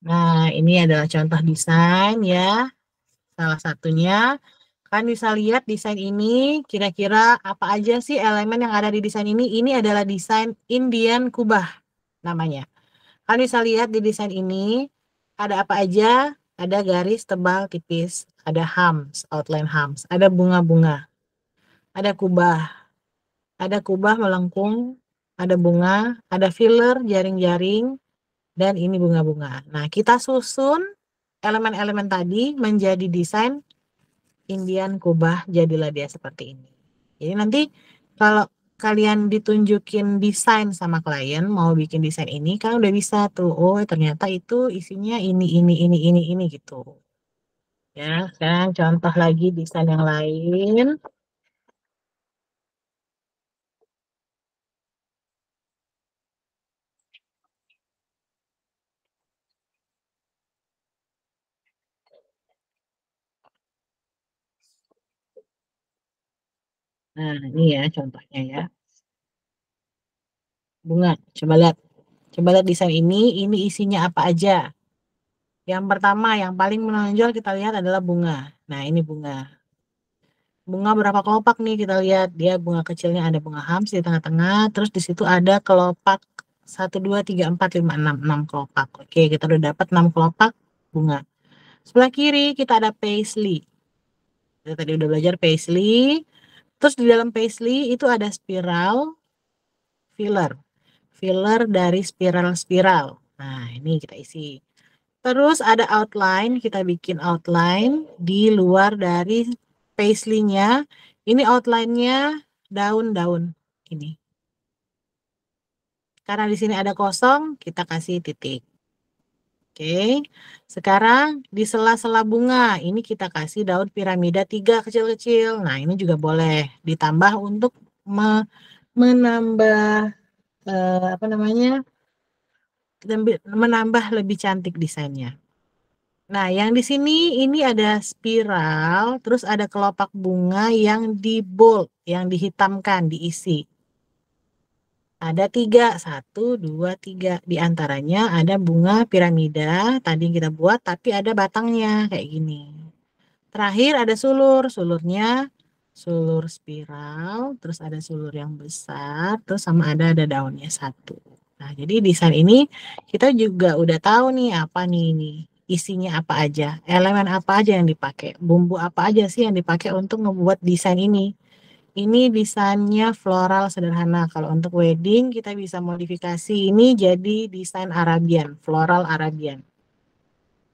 Nah, ini adalah contoh desain ya. Salah satunya kan bisa lihat desain ini kira-kira apa aja sih elemen yang ada di desain ini. Ini adalah desain Indian Kubah namanya. Kan bisa lihat di desain ini ada apa aja? Ada garis tebal tipis, ada hams, outline hams, ada bunga-bunga, ada kubah melengkung, ada bunga, ada filler, jaring-jaring, dan ini bunga-bunga. Nah, kita susun elemen-elemen tadi menjadi desain Indian kubah, jadilah dia seperti ini. Jadi nanti kalau kalian ditunjukin desain sama klien mau bikin desain ini kan udah bisa tuh, oh ternyata itu isinya ini gitu ya. Sekarang contoh lagi desain yang lain. Nah ini ya contohnya ya, bunga. Coba lihat desain ini isinya apa aja. Yang pertama yang paling menonjol kita lihat adalah bunga. Nah ini bunga berapa kelopak nih, kita lihat dia bunga kecilnya ada bunga hams di tengah-tengah, terus di situ ada kelopak 1 2 3 4 5 6 kelopak. Oke, kita udah dapat 6 kelopak bunga. Sebelah kiri kita ada paisley. Kita tadi udah belajar paisley. Terus di dalam paisley itu ada spiral, filler dari spiral-spiral. Nah, ini kita isi. Terus ada outline, kita bikin outline di luar dari paisley-nya. Ini outline-nya daun-daun ini. Karena di sini ada kosong, kita kasih titik. Oke. Sekarang di sela-sela bunga, ini kita kasih daun piramida 3 kecil-kecil. Nah, ini juga boleh ditambah untuk menambah apa namanya? Menambah lebih cantik desainnya. Nah, yang di sini ini ada spiral, terus ada kelopak bunga yang di bold, yang dihitamkan, diisi. Ada 3, 1, 2, 3. Di antaranya ada bunga piramida, tadi kita buat, tapi ada batangnya, kayak gini. Terakhir ada sulurnya sulur spiral, terus ada sulur yang besar, terus sama ada daunnya 1. Nah, jadi desain ini kita juga udah tahu nih apa nih isinya apa aja, elemen apa aja yang dipakai, bumbu apa aja sih yang dipakai untuk membuat desain ini. Ini desainnya floral sederhana. Kalau untuk wedding kita bisa modifikasi ini jadi desain Arabian, floral Arabian.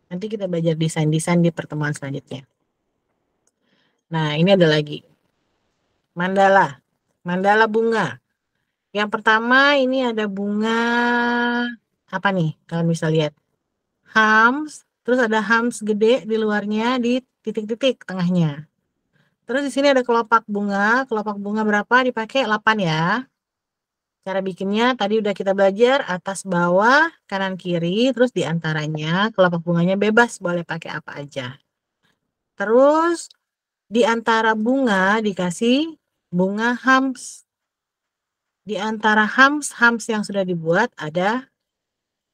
Nanti kita belajar desain-desain di pertemuan selanjutnya. Nah, ini ada lagi. Mandala. Mandala bunga. Yang pertama ini ada bunga apa nih? Kalian bisa lihat. Hams, terus ada hams gede di luarnya di titik-titik tengahnya. Terus di sini ada kelopak bunga. Kelopak bunga berapa dipakai? 8 ya. Cara bikinnya tadi udah kita belajar atas bawah, kanan kiri, terus di antaranya kelopak bunganya bebas boleh pakai apa aja. Terus di antara bunga dikasih bunga hams. Di antara hams yang sudah dibuat ada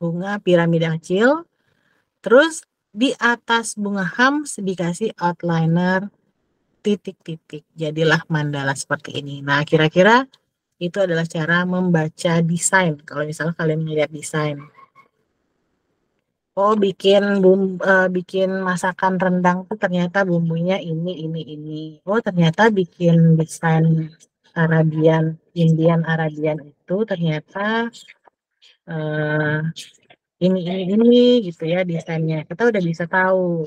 bunga piramida kecil. Terus di atas bunga hams dikasih outliner titik-titik. Jadilah mandala seperti ini. Nah, kira-kira itu adalah cara membaca desain. Kalau misalnya kalian melihat desain. Oh, bikin masakan rendang tuh ternyata bumbunya ini. Oh, ternyata bikin desain Arabian, Indian Arabian itu ternyata eh, ini gitu ya desainnya. Kita udah bisa tahu.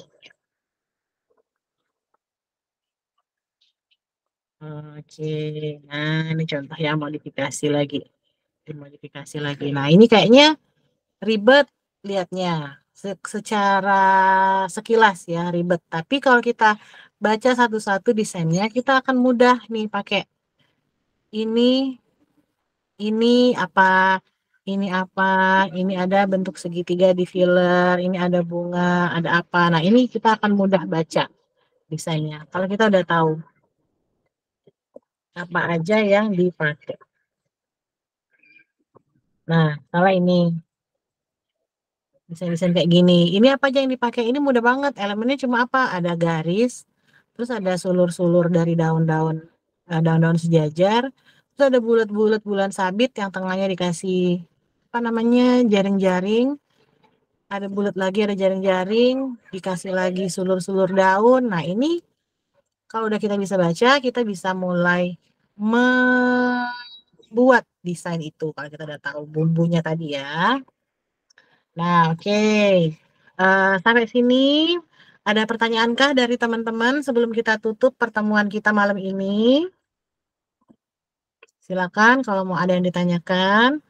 Oke, nah ini contoh ya modifikasi lagi. Dimodifikasi lagi. Nah, ini kayaknya ribet lihatnya. Secara sekilas ya ribet. Tapi kalau kita baca satu-satu desainnya, kita akan mudah nih pakai ini, ini apa, ini apa, ini ada bentuk segitiga di filler, ini ada bunga, ada apa. Nah, ini kita akan mudah baca desainnya. Kalau kita udah tahu apa aja yang dipakai. Nah, salah ini. Desain-desain kayak gini. Ini apa aja yang dipakai? Ini mudah banget. Elemennya cuma apa? Ada garis, terus ada sulur-sulur dari daun-daun daun-daun sejajar, terus ada bulat-bulat bulan sabit yang tengahnya dikasih apa namanya jaring-jaring, ada bulat lagi, ada jaring-jaring, dikasih lagi sulur-sulur daun. Nah, ini kalau udah kita bisa baca, kita bisa mulai membuat desain itu kalau kita udah tahu bumbunya tadi ya. Nah, oke. Sampai sini ada pertanyaankah dari teman-teman sebelum kita tutup pertemuan kita malam ini? Silakan kalau mau ada yang ditanyakan.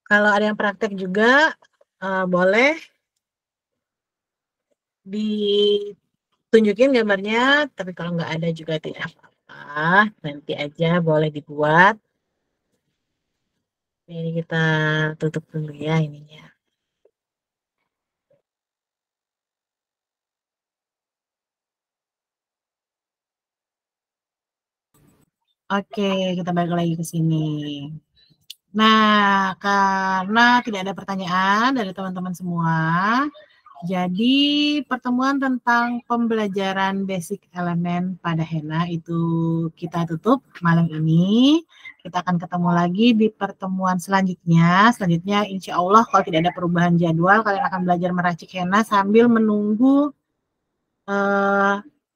Kalau ada yang praktek juga, boleh ditunjukin gambarnya, tapi kalau nggak ada juga tidak apa-apa. Nanti aja boleh dibuat. Ini kita tutup dulu ya ininya. Oke, kita balik lagi ke sini. Nah, karena tidak ada pertanyaan dari teman-teman semua, jadi pertemuan tentang pembelajaran basic elemen pada henna itu kita tutup malam ini. Kita akan ketemu lagi di pertemuan selanjutnya. Selanjutnya insya Allah kalau tidak ada perubahan jadwal, kalian akan belajar meracik henna sambil menunggu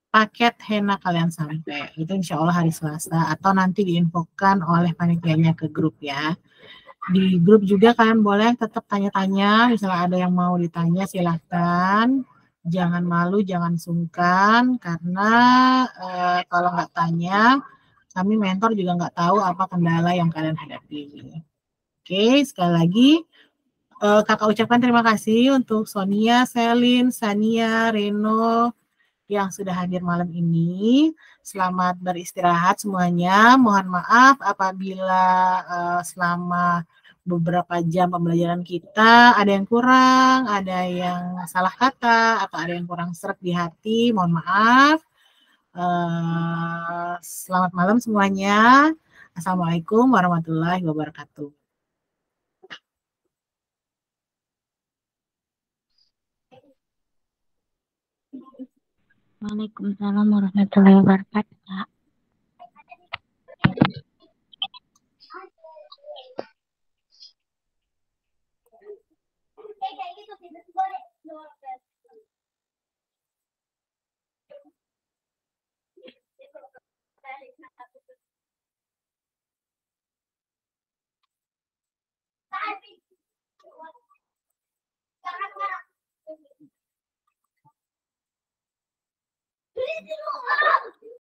paket henna kalian sampai. Itu insya Allah hari Selasa atau nanti diinfokan oleh panitianya ke grup ya. Di grup juga kalian boleh tetap tanya-tanya, misalnya ada yang mau ditanya silahkan. Jangan malu, jangan sungkan, karena kalau nggak tanya, kami mentor juga nggak tahu apa kendala yang kalian hadapi. Oke, sekali lagi, kakak ucapkan terima kasih untuk Sonia, Selin, Sania, Reno, yang sudah hadir malam ini. Selamat beristirahat semuanya. Mohon maaf apabila selama beberapa jam pembelajaran kita ada yang kurang, ada yang salah kata, atau ada yang kurang seret di hati. Mohon maaf. Selamat malam semuanya. Assalamualaikum warahmatullahi wabarakatuh. Waalaikumsalam warahmatullahi wabarakatuh, Kak.